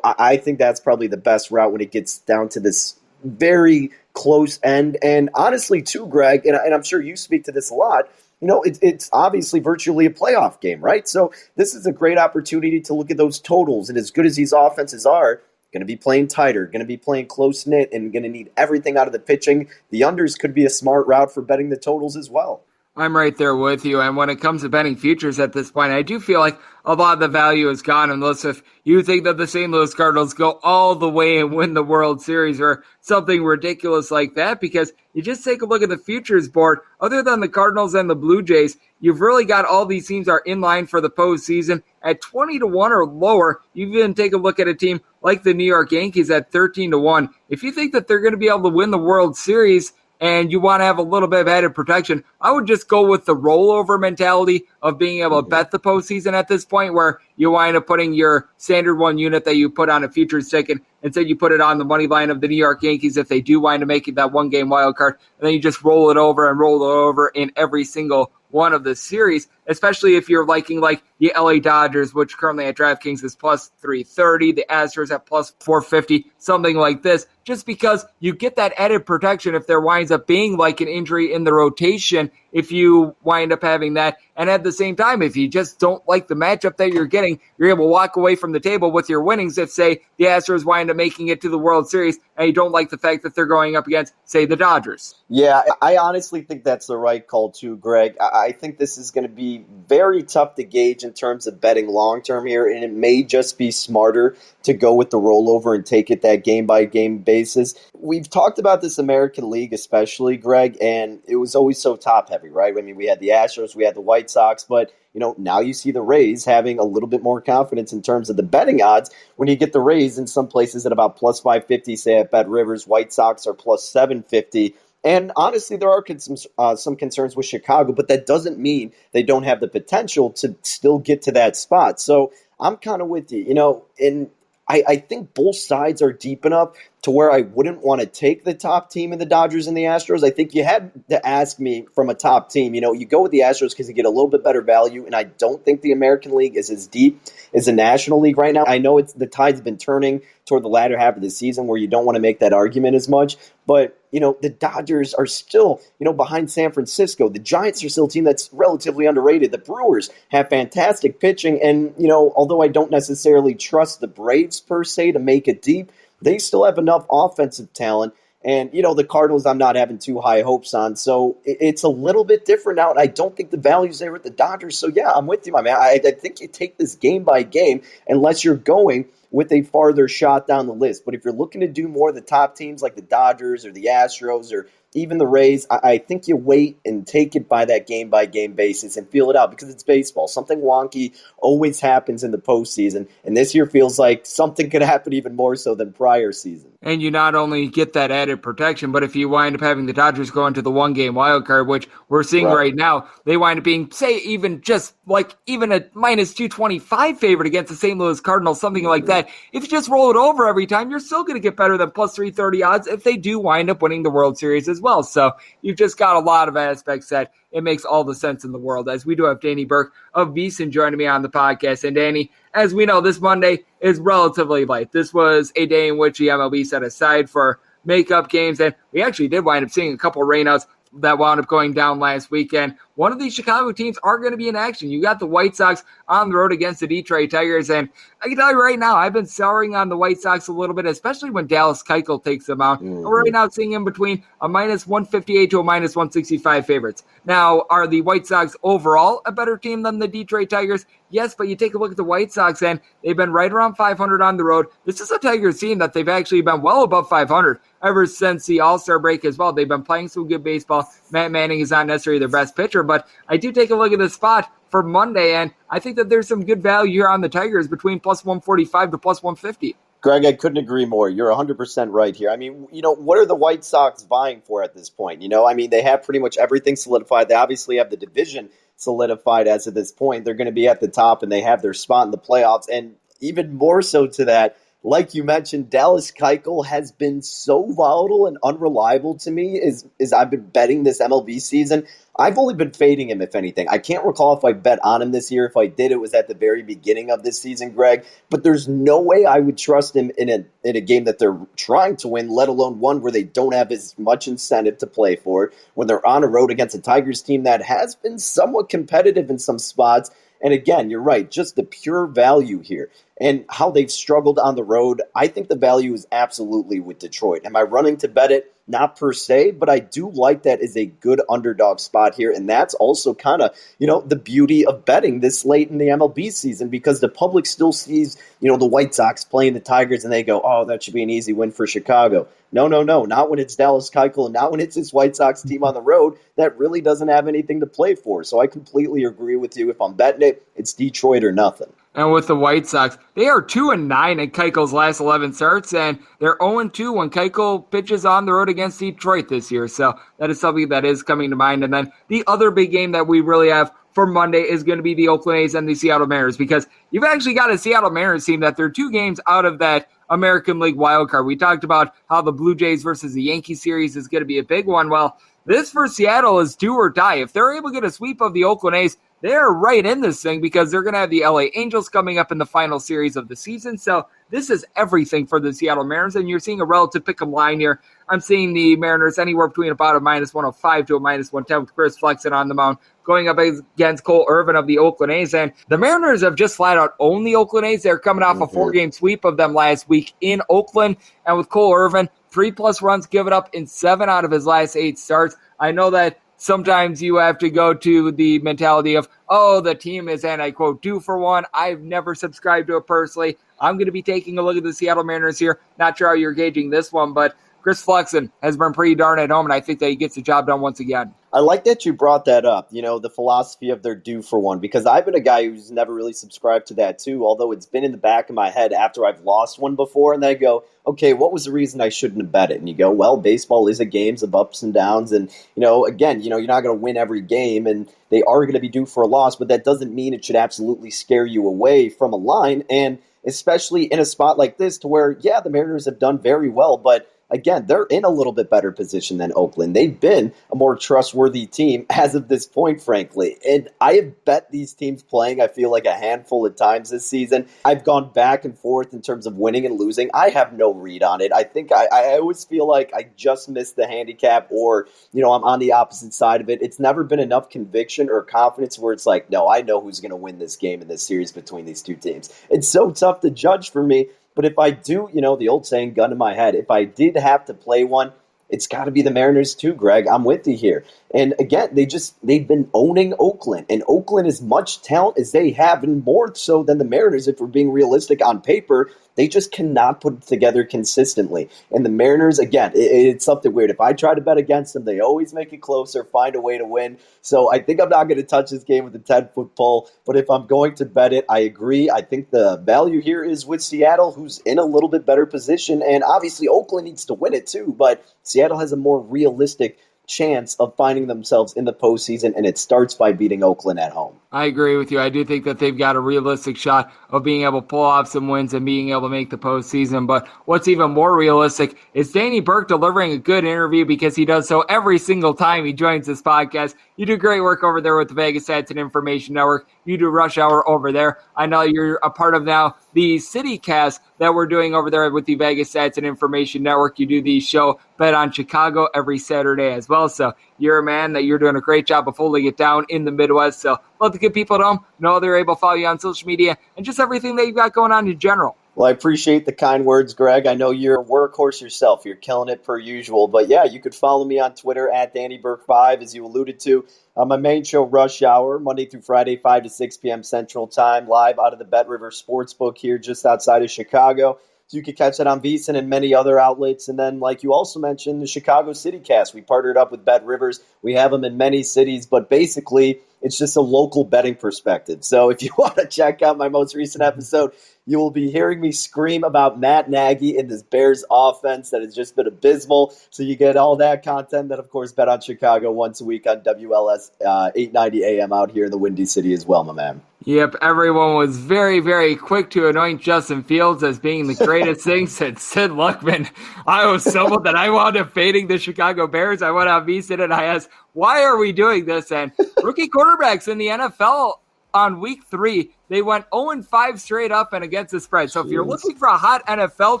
I think that's probably the best route when it gets down to this very close end. And honestly, too, Greg, and I'm sure you speak to this a lot, it's obviously virtually a playoff game, right? So this is a great opportunity to look at those totals. And as good as these offenses are, going to be playing tighter, going to be playing close-knit, and going to need everything out of the pitching. The unders could be a smart route for betting the totals as well.
I'm right there with you. And when it comes to betting futures at this point, I do feel like a lot of the value is gone unless if you think that the St. Louis Cardinals go all the way and win the World Series or something ridiculous like that, because you just take a look at the futures board. Other than the Cardinals and the Blue Jays, you've really got all these teams are in line for the postseason at 20-1 or lower. You even take a look at a team like the New York Yankees at 13-1. If you think that they're going to be able to win the World Series, and you want to have a little bit of added protection, I would just go with the rollover mentality of being able to bet the postseason at this point, where you wind up putting your standard one unit that you put on a futures ticket, instead you put it on the money line of the New York Yankees if they do wind up making that one-game wild card, and then you just roll it over in every single one of the series, especially if you're liking like the LA Dodgers, which currently at DraftKings is plus 330, the Astros at plus 450, something like this, just because you get that added protection if there winds up being like an injury in the rotation, if you wind up having that. And at the same time, if you just don't like the matchup that you're getting, you're able to walk away from the table with your winnings if, say, the Astros wind up making it to the World Series and you don't like the fact that they're going up against, say, the Dodgers.
Yeah, I honestly think that's the right call too, Greg. I think this is going to be very tough to gauge in terms of betting long-term here, and it may just be smarter to go with the rollover and take it that game-by-game basis. We've talked about this American League especially, Greg, and it was always so top-heavy, right? I mean, we had the Astros, we had the White Sox, but now you see the Rays having a little bit more confidence in terms of the betting odds when you get the Rays in some places at about plus 550, say at Bet Rivers. White Sox are plus 750. And honestly, there are some concerns with Chicago, but that doesn't mean they don't have the potential to still get to that spot. So I'm kind of with you, and I think both sides are deep enough to where I wouldn't want to take the top team in the Dodgers and the Astros. I think you had to ask me from a top team. You go with the Astros because you get a little bit better value, and I don't think the American League is as deep as the National League right now. I know the tide's been turning toward the latter half of the season where you don't want to make that argument as much, but the Dodgers are still, behind San Francisco. The Giants are still a team that's relatively underrated. The Brewers have fantastic pitching, and, although I don't necessarily trust the Braves per se to make it deep, they still have enough offensive talent. And, the Cardinals I'm not having too high hopes on. So it's a little bit different now, and I don't think the value's there with the Dodgers. So, yeah, I'm with you, my man. I think you take this game by game unless you're going with a farther shot down the list. But if you're looking to do more of the top teams like the Dodgers or the Astros or even the Rays, I think you wait and take it by that game-by-game basis and feel it out because it's baseball. Something wonky always happens in the postseason, and this year feels like something could happen even more so than prior season.
And you not only get that added protection, but if you wind up having the Dodgers go into the one-game wild card, which we're seeing right now, they wind up being, say, even a minus 225 favorite against the St. Louis Cardinals, something like that. that if you just roll it over every time, you're still going to get better than plus 330 odds if they do wind up winning the World Series as well. So you've just got a lot of aspects that it makes all the sense in the world, as we do have Danny Burke of VSIN joining me on the podcast. And Danny, as we know, this Monday is relatively light. This was a day in which the MLB set aside for makeup games, and we actually did wind up seeing a couple rainouts that wound up going down last weekend. One of these Chicago teams are going to be in action. You got the White Sox on the road against the Detroit Tigers, and I can tell you right now, I've been souring on the White Sox a little bit, especially when Dallas Keuchel takes them out. And we're right now seeing him between a minus 158 to a minus 165 favorites. Now, are the White Sox overall a better team than the Detroit Tigers? Yes, but you take a look at the White Sox, and they've been right around 500 on the road. This is a Tigers team that they've actually been well above 500 ever since the All-Star break as well. They've been playing some good baseball. Matt Manning is not necessarily their best pitcher, but I do take a look at the spot for Monday, and I think that there's some good value here on the Tigers between plus 145 to plus 150.
Greg, I couldn't agree more. You're 100% right here. I mean, what are the White Sox vying for at this point? They have pretty much everything solidified. They obviously have the division solidified as of this point. They're going to be at the top, and they have their spot in the playoffs. And even more so to that, like you mentioned, Dallas Keuchel has been so volatile and unreliable to me as I've been betting this MLB season. I've only been fading him, if anything. I can't recall if I bet on him this year. If I did, it was at the very beginning of this season, Greg. But there's no way I would trust him in a game that they're trying to win, let alone one where they don't have as much incentive to play for, when they're on a road against a Tigers team that has been somewhat competitive in some spots. And again, you're right, just the pure value here and how they've struggled on the road. I think the value is absolutely with Detroit. Am I running to bet it? Not per se, but I do like that as a good underdog spot here. And that's also kind of, the beauty of betting this late in the MLB season, because the public still sees, the White Sox playing the Tigers and they go, oh, that should be an easy win for Chicago. No, not when it's Dallas Keuchel and not when it's this White Sox team on the road that really doesn't have anything to play for. So I completely agree with you. If I'm betting it, it's Detroit or nothing.
And with the White Sox, they are 2-9 in Keuchel's last 11 starts, and they're 0-2 when Keuchel pitches on the road against Detroit this year. So that is something that is coming to mind. And then the other big game that we really have for Monday is going to be the Oakland A's and the Seattle Mariners, because you've actually got a Seattle Mariners team that they're 2 games out of that American League wildcard. We talked about how the Blue Jays versus the Yankees series is going to be a big one. Well, this for Seattle is do or die. If they're able to get a sweep of the Oakland A's, they're right in this thing, because they're going to have the LA Angels coming up in the final series of the season. So this is everything for the Seattle Mariners, and you're seeing a relative pick 'em line here. I'm seeing the Mariners anywhere between about a minus 105 to a minus 110 with Chris Flexen on the mound, going up against Cole Irvin of the Oakland A's. And the Mariners have just flat out owned the Oakland A's. They're coming off a 4-game sweep of them last week in Oakland. And with Cole Irvin, 3+ runs given up in 7 out of his last 8 starts. I know that sometimes you have to go to the mentality of, oh, the team is, and I quote, due for one. I've never subscribed to it personally. I'm going to be taking a look at the Seattle Mariners here. Not sure how you're gauging this one, but Chris Flexen has been pretty darn at home, and I think that he gets the job done once again.
I like that you brought that up, the philosophy of they're due for one, because I've been a guy who's never really subscribed to that too, although it's been in the back of my head after I've lost one before, and then I go, okay, what was the reason I shouldn't have bet it? And you go, well, baseball is a game of ups and downs, and, again, you're not going to win every game, and they are going to be due for a loss, but that doesn't mean it should absolutely scare you away from a line, and especially in a spot like this to where, yeah, the Mariners have done very well, but again, they're in a little bit better position than Oakland. They've been a more trustworthy team as of this point, frankly. And I have bet these teams playing, I feel like, a handful of times this season. I've gone back and forth in terms of winning and losing. I have no read on it. I think I always feel like I just missed the handicap, or, I'm on the opposite side of it. It's never been enough conviction or confidence where it's like, no, I know who's going to win this game in this series between these two teams. It's so tough to judge for me. But if I do, the old saying, gun to my head, if I did have to play one, it's got to be the Mariners too, Greg. I'm with you here. And again, they've been owning Oakland. And Oakland, as much talent as they have, and more so than the Mariners, if we're being realistic on paper, they just cannot put it together consistently. And the Mariners, again, it's something weird. If I try to bet against them, they always make it closer, find a way to win. So I think I'm not going to touch this game with a 10-foot pole. But if I'm going to bet it, I agree. I think the value here is with Seattle, who's in a little bit better position. And obviously Oakland needs to win it too. But Seattle has a more realistic chance of finding themselves in the postseason, and it starts by beating Oakland at home.
I agree with you. I do think that they've got a realistic shot of being able to pull off some wins and being able to make the postseason. But what's even more realistic is Danny Burke delivering a good interview, because he does so every single time he joins this podcast. You do great work over there with the Vegas Stats and Information Network. You do Rush Hour over there. I know you're a part of now the CityCast that we're doing over there with the Vegas Stats and Information Network. You do the show Bet on Chicago every Saturday as well. So you're a man that you're doing a great job of holding it down in the Midwest. So let the good people at home know they're able to follow you on social media and just everything that you've got going on in general.
Well, I appreciate the kind words, Greg. I know you're a workhorse yourself. You're killing it per usual. But yeah, you could follow me on Twitter at DannyBurke5, as you alluded to. My main show, Rush Hour, Monday through Friday, 5 to 6 p.m. Central Time, live out of the Bet River Sportsbook here just outside of Chicago. So you can catch that on VSiN and many other outlets. And then, like you also mentioned, the Chicago CityCast. We partnered up with Bet Rivers. We have them in many cities, but basically it's just a local betting perspective. So if you want to check out my most recent episode, you will be hearing me scream about Matt Nagy and this Bears offense that has just been abysmal. So you get all that content. Then, of course, Bet on Chicago once a week on WLS 890 AM out here in the Windy City as well, my man.
Yep, everyone was very, very quick to anoint Justin Fields as being the greatest thing since Sid Luckman. I was so that I wound up fading the Chicago Bears. I went on VSiN and I asked, why are we doing this? And rookie quarterbacks in the NFL on week 3, they went 0-5 straight up and against the spread. So if you're looking for a hot NFL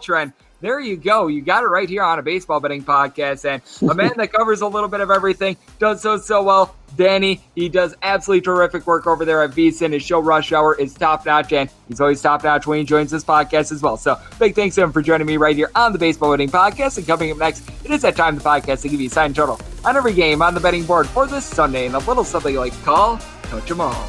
trend, there you go. You got it right here on a baseball betting podcast. And a man that covers a little bit of everything, does so well. Danny, he does absolutely terrific work over there at VSiN. His show Rush Hour is top-notch, and he's always top-notch when he joins this podcast as well. So big thanks to him for joining me right here on the Baseball Betting Podcast. And coming up next, it is that time of the podcast to give you a sign total on every game on the betting board for this Sunday, and a little something like call, touch 'em all.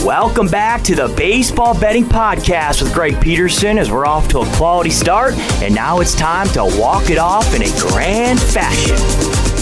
Welcome back to the Baseball Betting Podcast with Greg Peterson, as we're off to a quality start, and now it's time to walk it off in a grand fashion.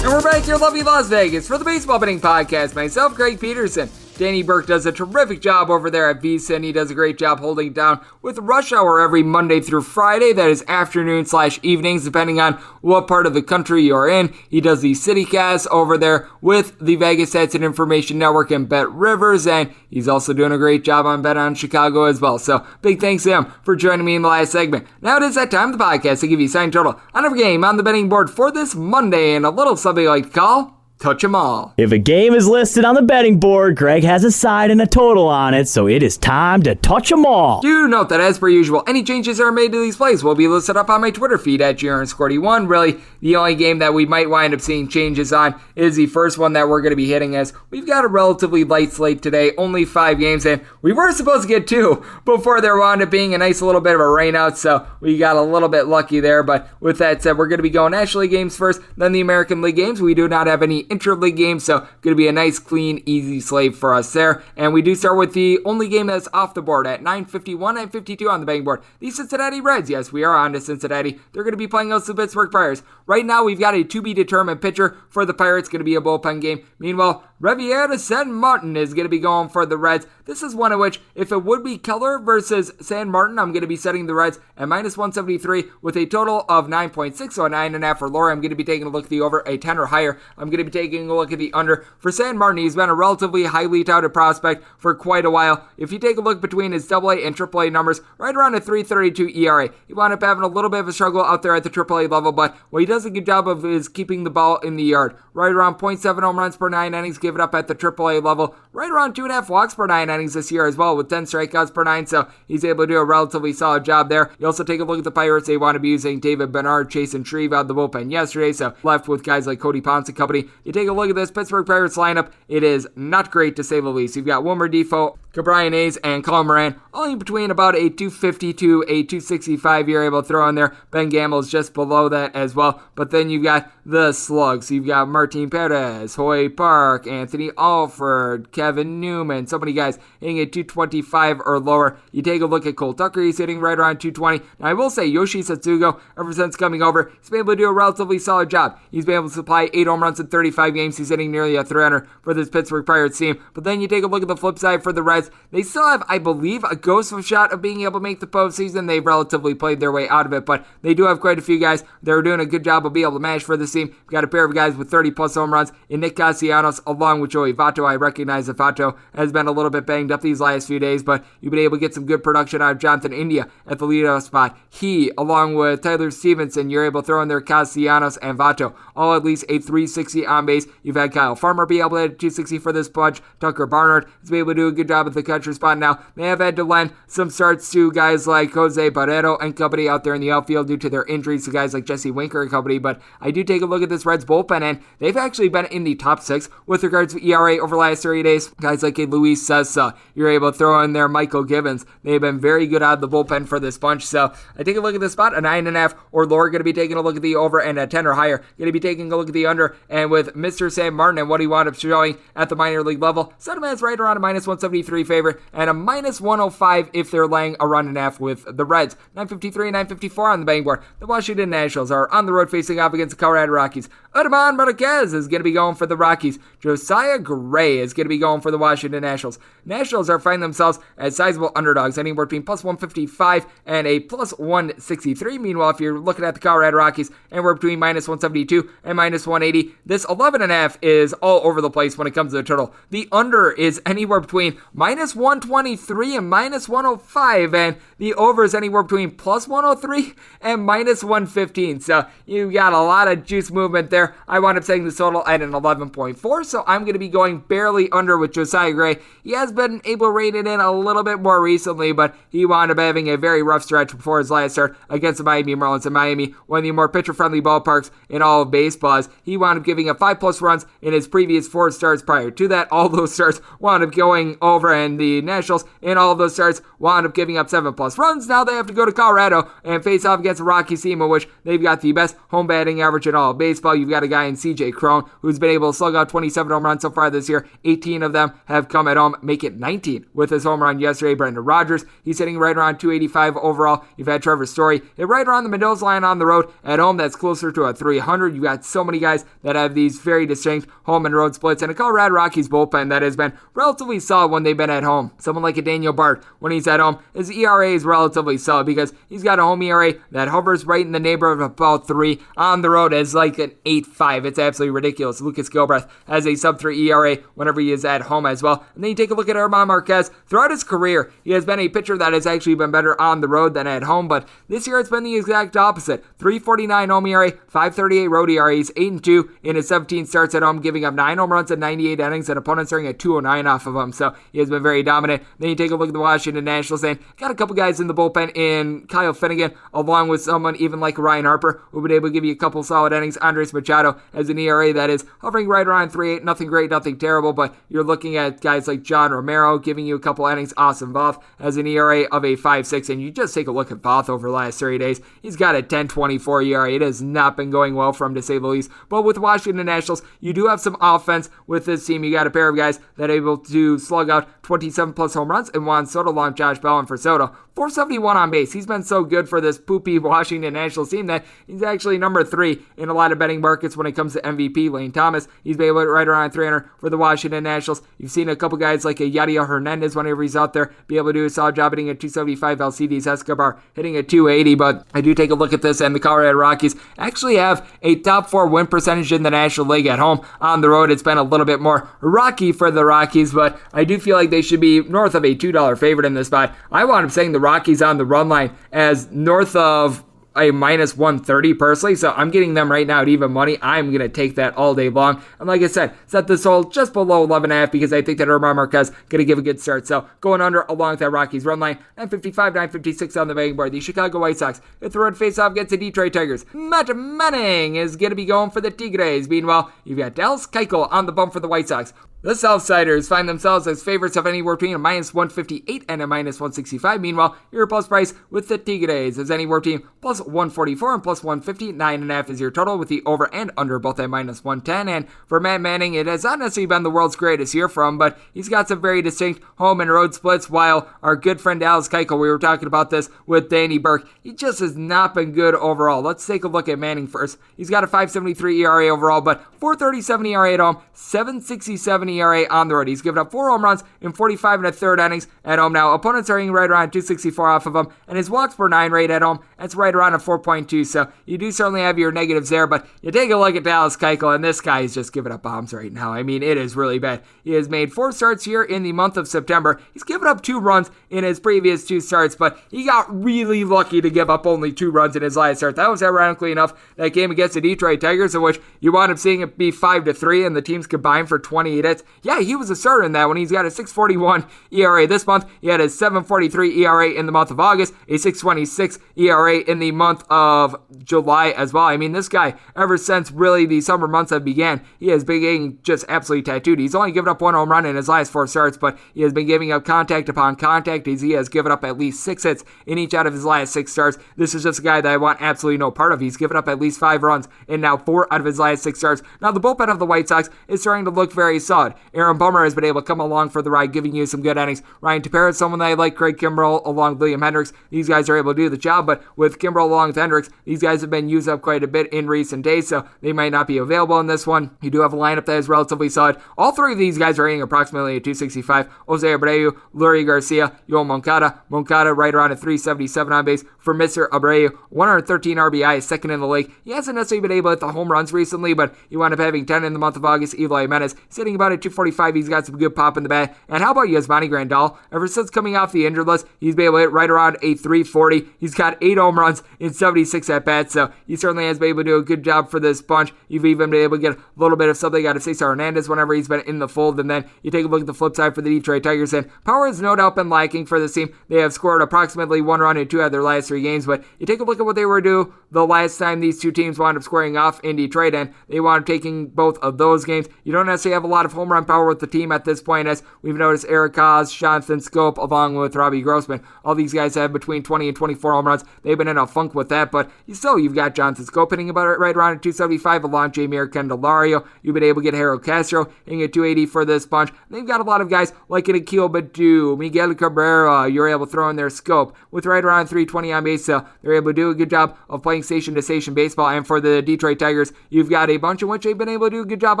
And we're back here in lovely Las Vegas for the Baseball Betting Podcast. Myself, Greg Peterson. Danny Burke does a terrific job over there at VSiN. He does a great job holding down with Rush Hour every Monday through Friday. That is afternoon/evenings, depending on what part of the country you're in. He does the CityCast over there with the Vegas Stats and Information Network and Bet Rivers, and he's also doing a great job on Bet on Chicago as well. So big thanks to him for joining me in the last segment. Now it is that time of the podcast to give you a sign total on every game on the betting board for this Monday, and a little something like to call touch 'em all.
If a game is listed on the betting board, Greg has a side and a total on it, so it is time to touch 'em all.
Do note that, as per usual, any changes that are made to these plays will be listed up on my Twitter feed at GR_D1. Really, the only game that we might wind up seeing changes on is the first one that we're going to be hitting, as we've got a relatively light slate today, only 5 games, and we were supposed to get 2 before there wound up being a nice little bit of a rain out, so we got a little bit lucky there. But with that said, we're going to be going National League games first, then the American League games. We do not have any interleague games, so going to be a nice, clean, easy slate for us there. And we do start with the only game that's off the board at 9:51 and 52 on the betting board. The Cincinnati Reds. Yes, we are on to Cincinnati. They're going to be playing against the Pittsburgh Pirates. Right now, we've got a to-be-determined pitcher for the Pirates. Going to be a bullpen game. Meanwhile, Javier San Martin is going to be going for the Reds. This is one in which, if it would be Keller versus San Martin, I'm going to be setting the Reds at -173 with a total of 9.6, so a 9.5 for Laura. I'm going to be taking a look at the over, a 10 or higher. I'm going to be taking a look at the under. For San Martin, he's been a relatively highly touted prospect for quite a while. If you take a look between his AA and AAA numbers, right around a 3.32 ERA. He wound up having a little bit of a struggle out there at the AAA level, but what he does a good job of is keeping the ball in the yard. Right around 0.7 home runs per 9 innings given up at the AAA level. Right around 2.5 walks per 9 innings this year as well, with 10 strikeouts per 9, so he's able to do a relatively solid job there. You also take a look at the Pirates. They want to be using David Bernard, Chase, and Shreve out of the bullpen yesterday, so left with guys like Cody Ponce and company. You take a look at this Pittsburgh Pirates lineup, it is not great to say the least. You've got Wilmer Defoe, Cabrian Hayes, and Colin Moran, all in between about a 250 to a 265 you're able to throw in there. Ben Gamble's just below that as well. But then you've got the slugs. You've got Martin Perez, Hoy Park, Anthony Alford, Kevin Newman. So many guys hitting at 225 or lower. You take a look at Cole Tucker. He's hitting right around 220. Now, I will say Yoshi Satsugo, ever since coming over, he's been able to do a relatively solid job. He's been able to supply 8 home runs in 35 games. He's hitting nearly a 300 for this Pittsburgh Pirates team. But then you take a look at the flip side for the Reds. Reds. They still have, I believe, a ghost of a shot of being able to make the postseason. They've relatively played their way out of it, but they do have quite a few guys that are doing a good job of being able to manage for this team. We've got a pair of guys with 30-plus home runs in Nick Castellanos along with Joey Votto. I recognize that Votto has been a little bit banged up these last few days, but you've been able to get some good production out of Jonathan India at the leadoff spot. He, along with Tyler Stevenson, you're able to throw in there Castellanos and Votto, all at least a 360 on base. You've had Kyle Farmer be able to hit a 260 for this bunch. Tucker Barnard has been able to do a good job at the catcher spot now. They have had to lend some starts to guys like Jose Barrero and company out there in the outfield due to their injuries to guys like Jesse Winker and company, but I do take a look at this Reds bullpen, and they've actually been in the top 6 with regards to ERA over the last 30 days. Guys like Luis Cessa, you're able to throw in there Michael Gibbons. They've been very good out of the bullpen for this bunch, so I take a look at this spot, a 9.5 or lower. Going to be taking a look at the over, and a 10 or higher. Going to be taking a look at the under, and with Mr. Sam Martin and what he wound up showing at the minor league level, set him as right around a minus 173 favorite, and a minus 105 if they're laying a run and a half with the Reds. 953 and 954 on the betting board. The Washington Nationals are on the road facing off against the Colorado Rockies. Esteban Marquez is going to be going for the Rockies. Josiah Gray is going to be going for the Washington Nationals. Nationals are finding themselves as sizable underdogs, anywhere between plus 155 and a plus 163. Meanwhile, if you're looking at the Colorado Rockies, anywhere between minus 172 and minus 180, this 11.5 is all over the place when it comes to the total. The under is anywhere between minus 123 and minus 105, and the over is anywhere between plus 103 and minus 115. So you got a lot of juice movement there. I wound up setting the total at an 11.4, so I'm going to be going barely under with Josiah Gray. He has been able to rein it in a little bit more recently, but he wound up having a very rough stretch before his last start against the Miami Marlins in Miami, one of the more pitcher-friendly ballparks in all of baseball. He wound up giving up 5+ runs in his previous 4 starts prior to that. All those starts wound up going over, and the Nationals in all of those starts wound up giving up 7+ runs. Now they have to go to Colorado and face off against the Rockies team, in which they've got the best home batting average in all of baseball. You've got a guy in CJ Cron who's been able to slug out 27 home runs so far this year. 18 of them have come at home, make it 19 with his home run yesterday. Brendan Rodgers, he's hitting right around 285 overall. You've had Trevor Story hit right around the Mendoza line on the road. At home, that's closer to a 300. You've got so many guys that have these very distinct home and road splits, and a Colorado Rockies bullpen that has been relatively solid when they've been at home. Someone like a Daniel Bard, when he's at home, his ERA is relatively solid because he's got a home ERA that hovers right in the neighborhood of about 3. On the road, it's like an 8.5. It's absolutely ridiculous. Lucas Gilbreth has a sub-3 ERA whenever he is at home as well. And then you take a look at Esteban Marquez. Throughout his career, he has been a pitcher that has actually been better on the road than at home, but this year it's been the exact opposite. 3.49 home ERA, 5.38 road ERA. He's 8-2 in his 17 starts at home, giving up 9 home runs in 98 innings, and opponents throwing at 209 off of him, so he has been very dominant. Then you take a look at the Washington Nationals, and got a couple guys in the bullpen in Kyle Finnegan, along with someone even like Ryan Harper, who will be able to give you a couple solid innings. Andres Machado has an ERA that is hovering right around 3.8, nothing great, nothing terrible, but you're looking at guys like John Romero giving you a couple innings. Austin Voth has an ERA of a 5.6, and you just take a look at Voth over the last 30 days. He's got a 10.24 ERA. It has not been going well for him, to say the least. But with Washington Nationals, you do have some offense with this team. You got a pair of guys that are able to slug out 27+ home runs, and Juan Soto along Josh Bell and for Soto. 471 on base. He's been so good for this poopy Washington Nationals team that he's actually number 3 in a lot of betting markets when it comes to MVP. Lane Thomas, he's been able to right around 300 for the Washington Nationals. You've seen a couple guys like a Yadier Hernandez, whenever he's out there, be able to do a solid job hitting at 275. Alcides Escobar hitting at 280, but I do take a look at this, and the Colorado Rockies actually have a top 4 win percentage in the National League at home. On the road, it's been a little bit more rocky for the Rockies, but I do feel like they should be north of a $2 favorite in this spot. I wound up saying the Rockies on the run line as north of a minus 130 personally, so I'm getting them right now at even money. I'm going to take that all day long. And like I said, set this total just below 11.5 because I think that Esteban Marquez going to give a good start. So going under along with that Rockies run line, 955, 956 on the betting board. The Chicago White Sox hit the road face-off against the Detroit Tigers. Matt Manning is going to be going for the Tigres. Meanwhile, you've got Dallas Keuchel on the bump for the White Sox. The Southsiders find themselves as favorites of anywhere between a minus 158 and a minus 165. Meanwhile, your plus price with the Tigres is anywhere between plus 144 and plus 150. 9.5 is your total, with the over and under both at minus 110. And for Matt Manning, it has not necessarily been the world's greatest year for him, but he's got some very distinct home and road splits, while our good friend Dallas Keuchel, we were talking about this with Danny Burke, he just has not been good overall. Let's take a look at Manning first. He's got a 5.73 ERA overall, but 4.37 ERA at home, 7.67 ERA on the road. He's given up 4 home runs in 45 and a third innings at home. Now, opponents are hitting right around 264 off of him, and his walks per 9 rate at home, that's right around a 4.2, so you do certainly have your negatives there, but you take a look at Dallas Keuchel, and this guy is just giving up bombs right now. I mean, it is really bad. He has made 4 starts here in the month of September. He's given up 2 runs in his previous 2 starts, but he got really lucky to give up only 2 runs in his last start. That was ironically enough that game against the Detroit Tigers, in which you wound up seeing it be 5-3, and the teams combined for 28 hits. Yeah, he was a starter in that one. He's got a 6.41 ERA this month. He had a 7.43 ERA in the month of August, a 6.26 ERA in the month of July as well. I mean, this guy, ever since really the summer months have began, he has been getting just absolutely tattooed. He's only given up 1 home run in his last 4 starts, but he has been giving up contact upon contact. He has given up at least 6 hits in each out of his last 6 starts. This is just a guy that I want absolutely no part of. He's given up at least 5 runs in now 4 out of his last 6 starts. Now, the bullpen of the White Sox is starting to look very solid. Aaron Bummer has been able to come along for the ride, giving you some good innings. Ryan Tepera is someone that I like. Craig Kimbrell along with William Hendricks. These guys are able to do the job, but with Kimbrell along with Hendricks, these guys have been used up quite a bit in recent days, so they might not be available in this one. You do have a lineup that is relatively solid. All 3 of these guys are hitting approximately a 265. Jose Abreu, Lurie Garcia, Yoel Moncada. Moncada right around a 377 on base for Mr. Abreu. 113 RBI, is second in the league. He hasn't necessarily been able to hit the home runs recently, but he wound up having 10 in the month of August. Eloy Jimenez sitting about at 245. He's got some good pop in the bat. And how about Yasmani Grandal? Ever since coming off the injured list, he's been able to hit right around a 340. He's got 8 home runs in 76 at-bats, so he certainly has been able to do a good job for this bunch. You've even been able to get a little bit of something out of Cesar Hernandez whenever he's been in the fold, and then you take a look at the flip side for the Detroit Tigers, and power has no doubt been lacking for this team. They have scored approximately 1 run in 2 out of their last 3 games, but you take a look at what they were doing the last time these 2 teams wound up squaring off in Detroit, and they wound up taking both of those games. You don't necessarily have a lot of home run power with the team at this point, as we've noticed Eric Haas, Jonathan Scope, along with Robbie Grossman. All these guys have between 20 and 24 home runs. They've been in a funk with that, but you've got Jonathan Scope hitting about right around at 275 along Jamier Candelario. You've been able to get Harold Castro hitting at 280 for this bunch. They've got a lot of guys like an Akil Baddoo, Miguel Cabrera. You're able to throw in their Scope with right around 320 on base, so they're able to do a good job of playing station-to-station baseball. And for the Detroit Tigers, you've got a bunch in which they've been able to do a good job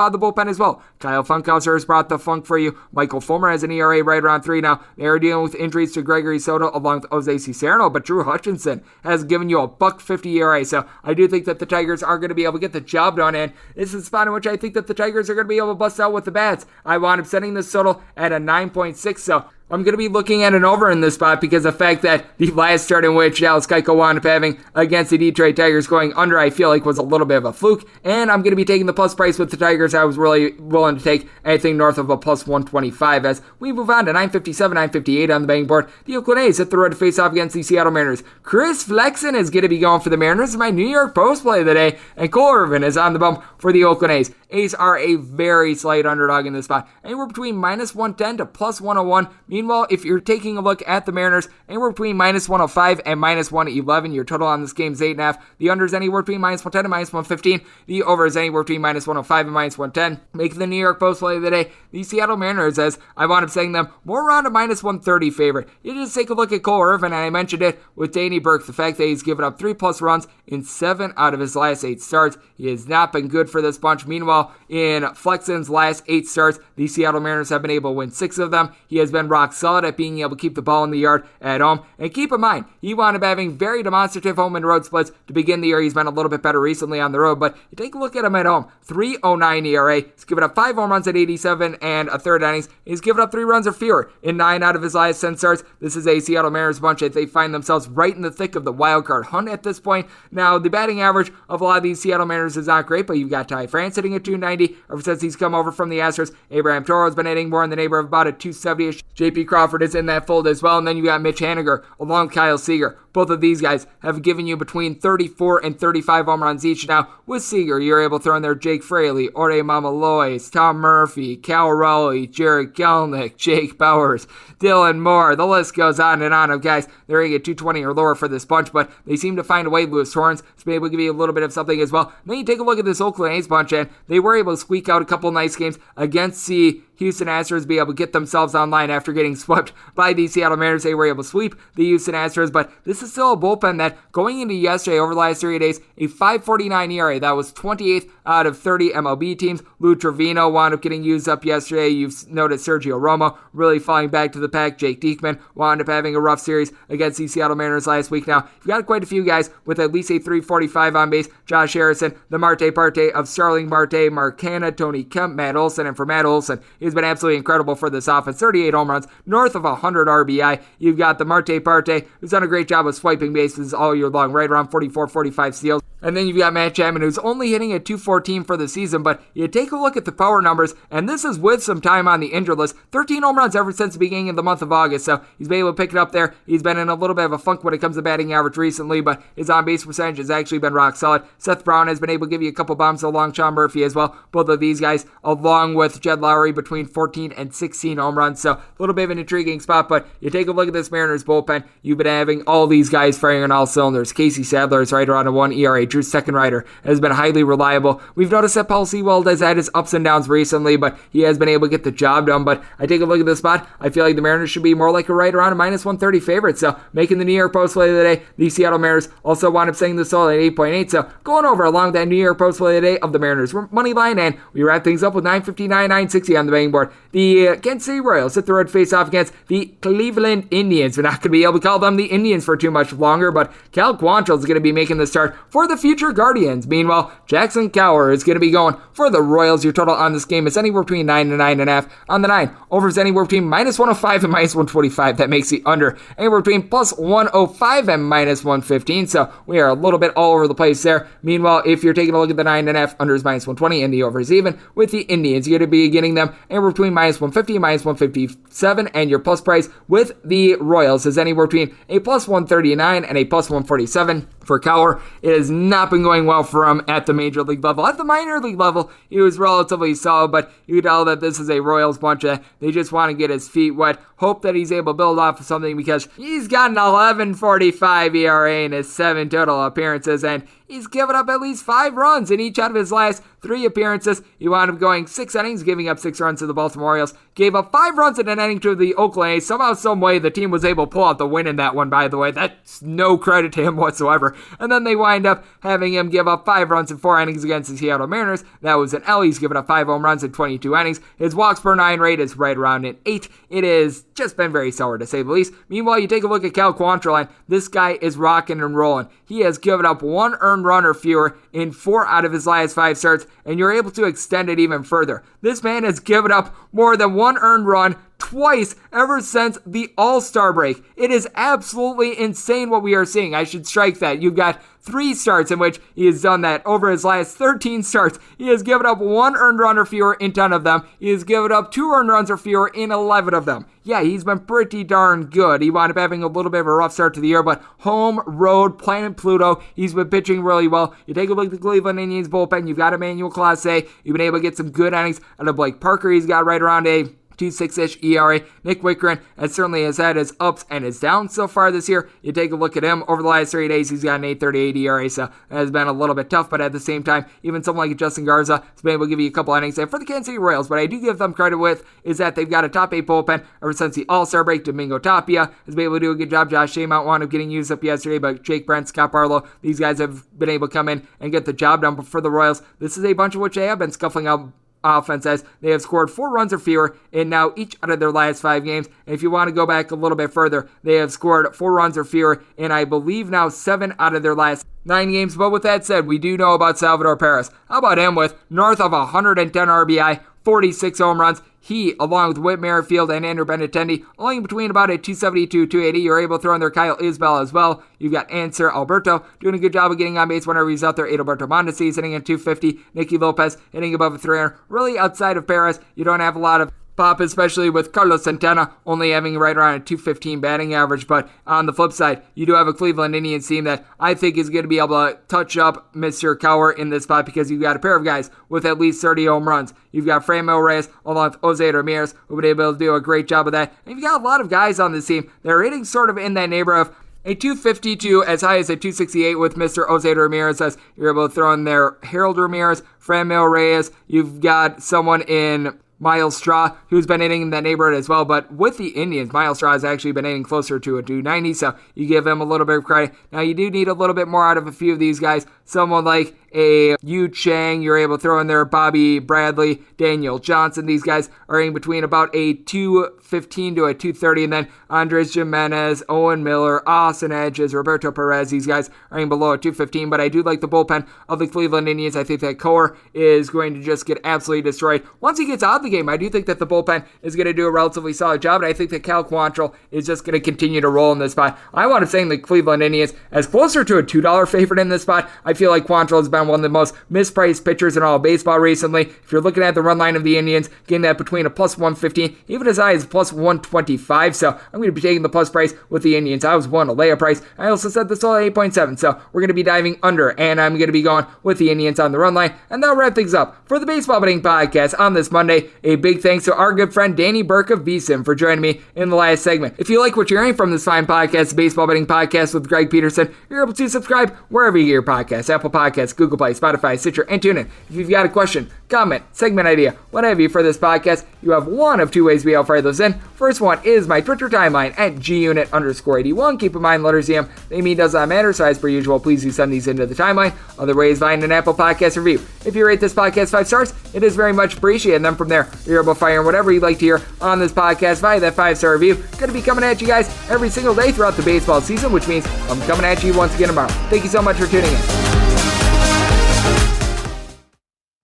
out of the bullpen as well. Kyle Funkhauser has brought the funk for you. Michael Fulmer has an ERA right around 3 now. They are dealing with injuries to Gregory Soto along with Jose Cicerno, but Drew Hutchinson has given you a $1.50 ERA, so I do think that the Tigers are going to be able to get the job done, and this is a spot in which I think that the Tigers are going to be able to bust out with the bats. I wound up setting this total at a 9.6, so I'm going to be looking at an over in this spot because of the fact that the last start in which Dallas Keuchel wound up having against the Detroit Tigers going under, I feel like was a little bit of a fluke, and I'm going to be taking the plus price with the Tigers. I was really willing to take anything north of a plus 125 as we move on to 957, 958 on the betting board. The Oakland A's hit the road to face off against the Seattle Mariners. Chris Flexen is going to be going for the Mariners. My New York Post play of the day, and Cole Irvin is on the bump for the Oakland A's. A's are a very slight underdog in this spot, anywhere between minus 110 to plus 101. Meanwhile, if you're taking a look at the Mariners, anywhere between minus 105 and minus 111. Your total on this game is 8.5. The under is anywhere between minus 110 and minus 115. The over is anywhere between minus 105 and minus 110. Making the New York Post play of the day, the Seattle Mariners, as I wound up saying them, more around a minus 130 favorite. You just take a look at Cole Irvin, and I mentioned it with Danny Burke, the fact that he's given up 3+ runs in 7 out of his last 8 starts. He has not been good for this bunch. Meanwhile, in Flexen's last 8 starts, the Seattle Mariners have been able to win 6 of them. He has been rock solid at being able to keep the ball in the yard at home. And keep in mind, he wound up having very demonstrative home and road splits to begin the year. He's been a little bit better recently on the road, but you take a look at him at home. 3.09 ERA. He's given up 5 home runs at 87 and a third innings. He's given up 3 runs or fewer in 9 out of his last 10 starts. This is a Seattle Mariners bunch that they find themselves right in the thick of the wild card hunt at this point. Now, the batting average of a lot of these Seattle Mariners is not great, but you've got Ty France hitting at 290. Ever since he's come over from the Astros, Abraham Toro has been hitting more in the neighborhood of about a 270-ish. J.P. Crawford is in that fold as well, and then you got Mitch Haniger along with Kyle Seager. Both of these guys have given you between 34 and 35 home runs each. Now, with Seager, you're able to throw in there Jake Fraley, Ore Mamalois, Tom Murphy, Cal Raleigh, Jared Kelnick, Jake Bowers, Dylan Moore. The list goes on and on of guys. They're going to get 220 or lower for this bunch, but they seem to find a way. Lewis Torrance to be able to give you a little bit of something as well. And then you take a look at this Oakland A's bunch, and they were able to squeak out a couple nice games against the Houston Astros, be able to get themselves online after getting swept by the Seattle Mariners. They were able to sweep the Houston Astros, but this is still a bullpen that going into yesterday over the last 3 days, a 5.49 ERA. That was 28th out of 30 MLB teams. Lou Trevino wound up getting used up yesterday. You've noticed Sergio Romo really falling back to the pack. Jake Diekman wound up having a rough series against the Seattle Mariners last week. Now, you've got quite a few guys with at least a 345 on base. Josh Harrison, the Marte Parte of Starling Marte, Mark Hanna, Tony Kemp, Matt Olson, and for Matt Olson, he's been absolutely incredible for this offense. 38 home runs, north of 100 RBI. You've got the Marte Parte, who's done a great job of swiping bases all year long, right around 44, 45 steals. And then you've got Matt Chapman, who's only hitting at 214 for the season, but you take a look at the power numbers, and this is with some time on the injured list. 13 home runs ever since the beginning of the month of August, so he's been able to pick it up there. He's been in a little bit of a funk when it comes to batting average recently, but his on-base percentage has actually been rock solid. Seth Brown has been able to give you a couple bombs along Sean Murphy as well. Both of these guys, along with Jed Lowry, between 14 and 16 home runs, so a little bit of an intriguing spot, but you take a look at this Mariners bullpen, you've been having all these guys firing on all cylinders. Casey Sadler is right around a 1 ERA. Drew Steckenrider has been highly reliable. We've noticed that Paul Sewald has had his ups and downs recently, but he has been able to get the job done. But I take a look at this spot, I feel like the Mariners should be more like a right around a minus 130 favorite. So making the New York Post play of the day, the Seattle Mariners also wound up setting the total at 8.8. So going over along that New York Post play of the day of the Mariners money line, and we wrap things up with 959, 960 on the betting board. The Kansas City Royals hit the road face off against the Cleveland Indians. We're not going to be able to call them the Indians for too much longer, but Cal Quantrill is going to be making the start for the future Guardians. Meanwhile, Jackson Cowher is going to be going for the Royals. Your total on this game is anywhere between 9 and 9.5. On the 9, over is anywhere between minus 105 and minus 125. That makes the under anywhere between plus 105 and minus 115. So we are a little bit all over the place there. Meanwhile, if you're taking a look at the 9.5, under is minus 120 and the over is even. With the Indians, you're going to be getting them anywhere between minus 150 and minus 157. And your plus price with the Royals is anywhere between a plus 139 and a plus 147. For Cowher, it has not been going well for him at the major league level. At the minor league level, he was relatively solid, but you can tell that this is a Royals bunch that they just want to get his feet wet. Hope that he's able to build off of something, because he's got an 11.45 ERA in his 7 total appearances, and he's given up at least 5 runs in each out of his last 3 appearances. He wound up going 6 innings, giving up 6 runs to the Baltimore Orioles. Gave up 5 runs in an inning to the Oakland A's. Somehow, some way, the team was able to pull out the win in that one, by the way. That's no credit to him whatsoever. And then they wind up having him give up 5 runs in 4 innings against the Seattle Mariners. That was an L. He's given up 5 home runs in 22 innings. His walks per 9 rate is right around an 8. It has just been very sour, to say the least. Meanwhile, you take a look at Cal Quantrill, and this guy is rocking and rolling. He has given up 1 earned run or fewer in 4 out of his last 5 starts, and you're able to extend it even further. This man has given up more than 1 earned run twice ever since the All-Star break. It is absolutely insane what we are seeing. I should strike that. You've got 3 starts in which he has done that. Over his last 13 starts, he has given up 1 earned run or fewer in 10 of them. He has given up 2 earned runs or fewer in 11 of them. Yeah, he's been pretty darn good. He wound up having a little bit of a rough start to the year, but home, road, Planet Pluto, he's been pitching really well. You take a look at the Cleveland Indians bullpen, you've got Emmanuel Clase. You've been able to get some good innings out of Blake Parker. He's got right around a 2.6-ish ERA. Nick Wickren certainly has had his ups and his downs so far this year. You take a look at him over the last 3 days, he's got an 8.38 ERA, so that has been a little bit tough, but at the same time, even someone like Justin Garza has been able to give you a couple innings. And for the Kansas City Royals, what I do give them credit with is that they've got a top 8 bullpen ever since the All-Star break. Domingo Tapia has been able to do a good job. Josh Shamont wound up getting used up yesterday, but Jake Brent, Scott Barlow, these guys have been able to come in and get the job done. But for the Royals, this is a bunch of which they have been scuffling out offense, as they have scored 4 runs or fewer in now each out of their last 5 games. And if you want to go back a little bit further, they have scored 4 runs or fewer in, I believe, now 7 out of their last 9 games. But with that said, we do know about Salvador Perez. How about him with north of 110 RBI, 46 home runs? He, along with Whit Merrifield and Andrew Benintendi, only between about a 272, 280. You're able to throw in there Kyle Isbell as well. You've got Answer Alberto doing a good job of getting on base whenever he's out there. Adalberto Mondesi is hitting at 250. Nicky Lopez hitting above a 300. Really, outside of Perez, you don't have a lot of pop, especially with Carlos Santana only having right around a 215 batting average. But on the flip side, you do have a Cleveland Indians team that I think is going to be able to touch up Mr. Cowher in this spot, because you've got a pair of guys with at least 30 home runs. You've got Franmil Reyes along with Jose Ramirez, who have been able to do a great job of that. And you've got a lot of guys on this team that are hitting sort of in that neighborhood of a 250 to as high as a 268 with Mr. Jose Ramirez, as you're able to throw in there Harold Ramirez, Franmil Reyes. You've got someone in Miles Straw, who's been hitting in that neighborhood as well. But with the Indians, Miles Straw has actually been hitting closer to a 290, so you give him a little bit of credit. Now, you do need a little bit more out of a few of these guys. Someone like a Yu Chang, you're able to throw in there Bobby Bradley, Daniel Johnson. These guys are in between about a 215 to a 230, and then Andres Jimenez, Owen Miller, Austin Edges, Roberto Perez. These guys are in below a 215, but I do like the bullpen of the Cleveland Indians. I think that Core is going to just get absolutely destroyed. Once he gets out of the game, I do think that the bullpen is going to do a relatively solid job, and I think that Cal Quantrill is just going to continue to roll in this spot. I want to say the Cleveland Indians as closer to a $2 favorite in this spot. I feel like Quantrill has been one of the most mispriced pitchers in all of baseball recently. If you're looking at the run line of the Indians, getting that between a plus 115, even as high as plus 125, so I'm going to be taking the plus price with the Indians. I was willing to lay a price. I also said this all at 8.7, so we're going to be diving under, and I'm going to be going with the Indians on the run line, and that'll wrap things up for the Baseball Betting Podcast on this Monday. A big thanks to our good friend Danny Burke of VSIN for joining me in the last segment. If you like what you're hearing from this fine podcast, the Baseball Betting Podcast with Greg Peterson, you're able to subscribe wherever you get your podcasts, Apple Podcasts, Google Play, Spotify, Stitcher, and TuneIn. If you've got a question, comment, segment idea, what have you for this podcast, you have one of two ways to be able to fire those in. First one is my Twitter timeline at gunit_81. Keep in mind, letters EM, they mean does not matter, so as per usual, please do send these into the timeline. Other ways, find an Apple Podcast review. If you rate this podcast 5 stars, it is very much appreciated. And then from there, you're able to fire in whatever you'd like to hear on this podcast via that 5-star review. Going to be coming at you guys every single day throughout the baseball season, which means I'm coming at you once again tomorrow. Thank you so much for tuning in.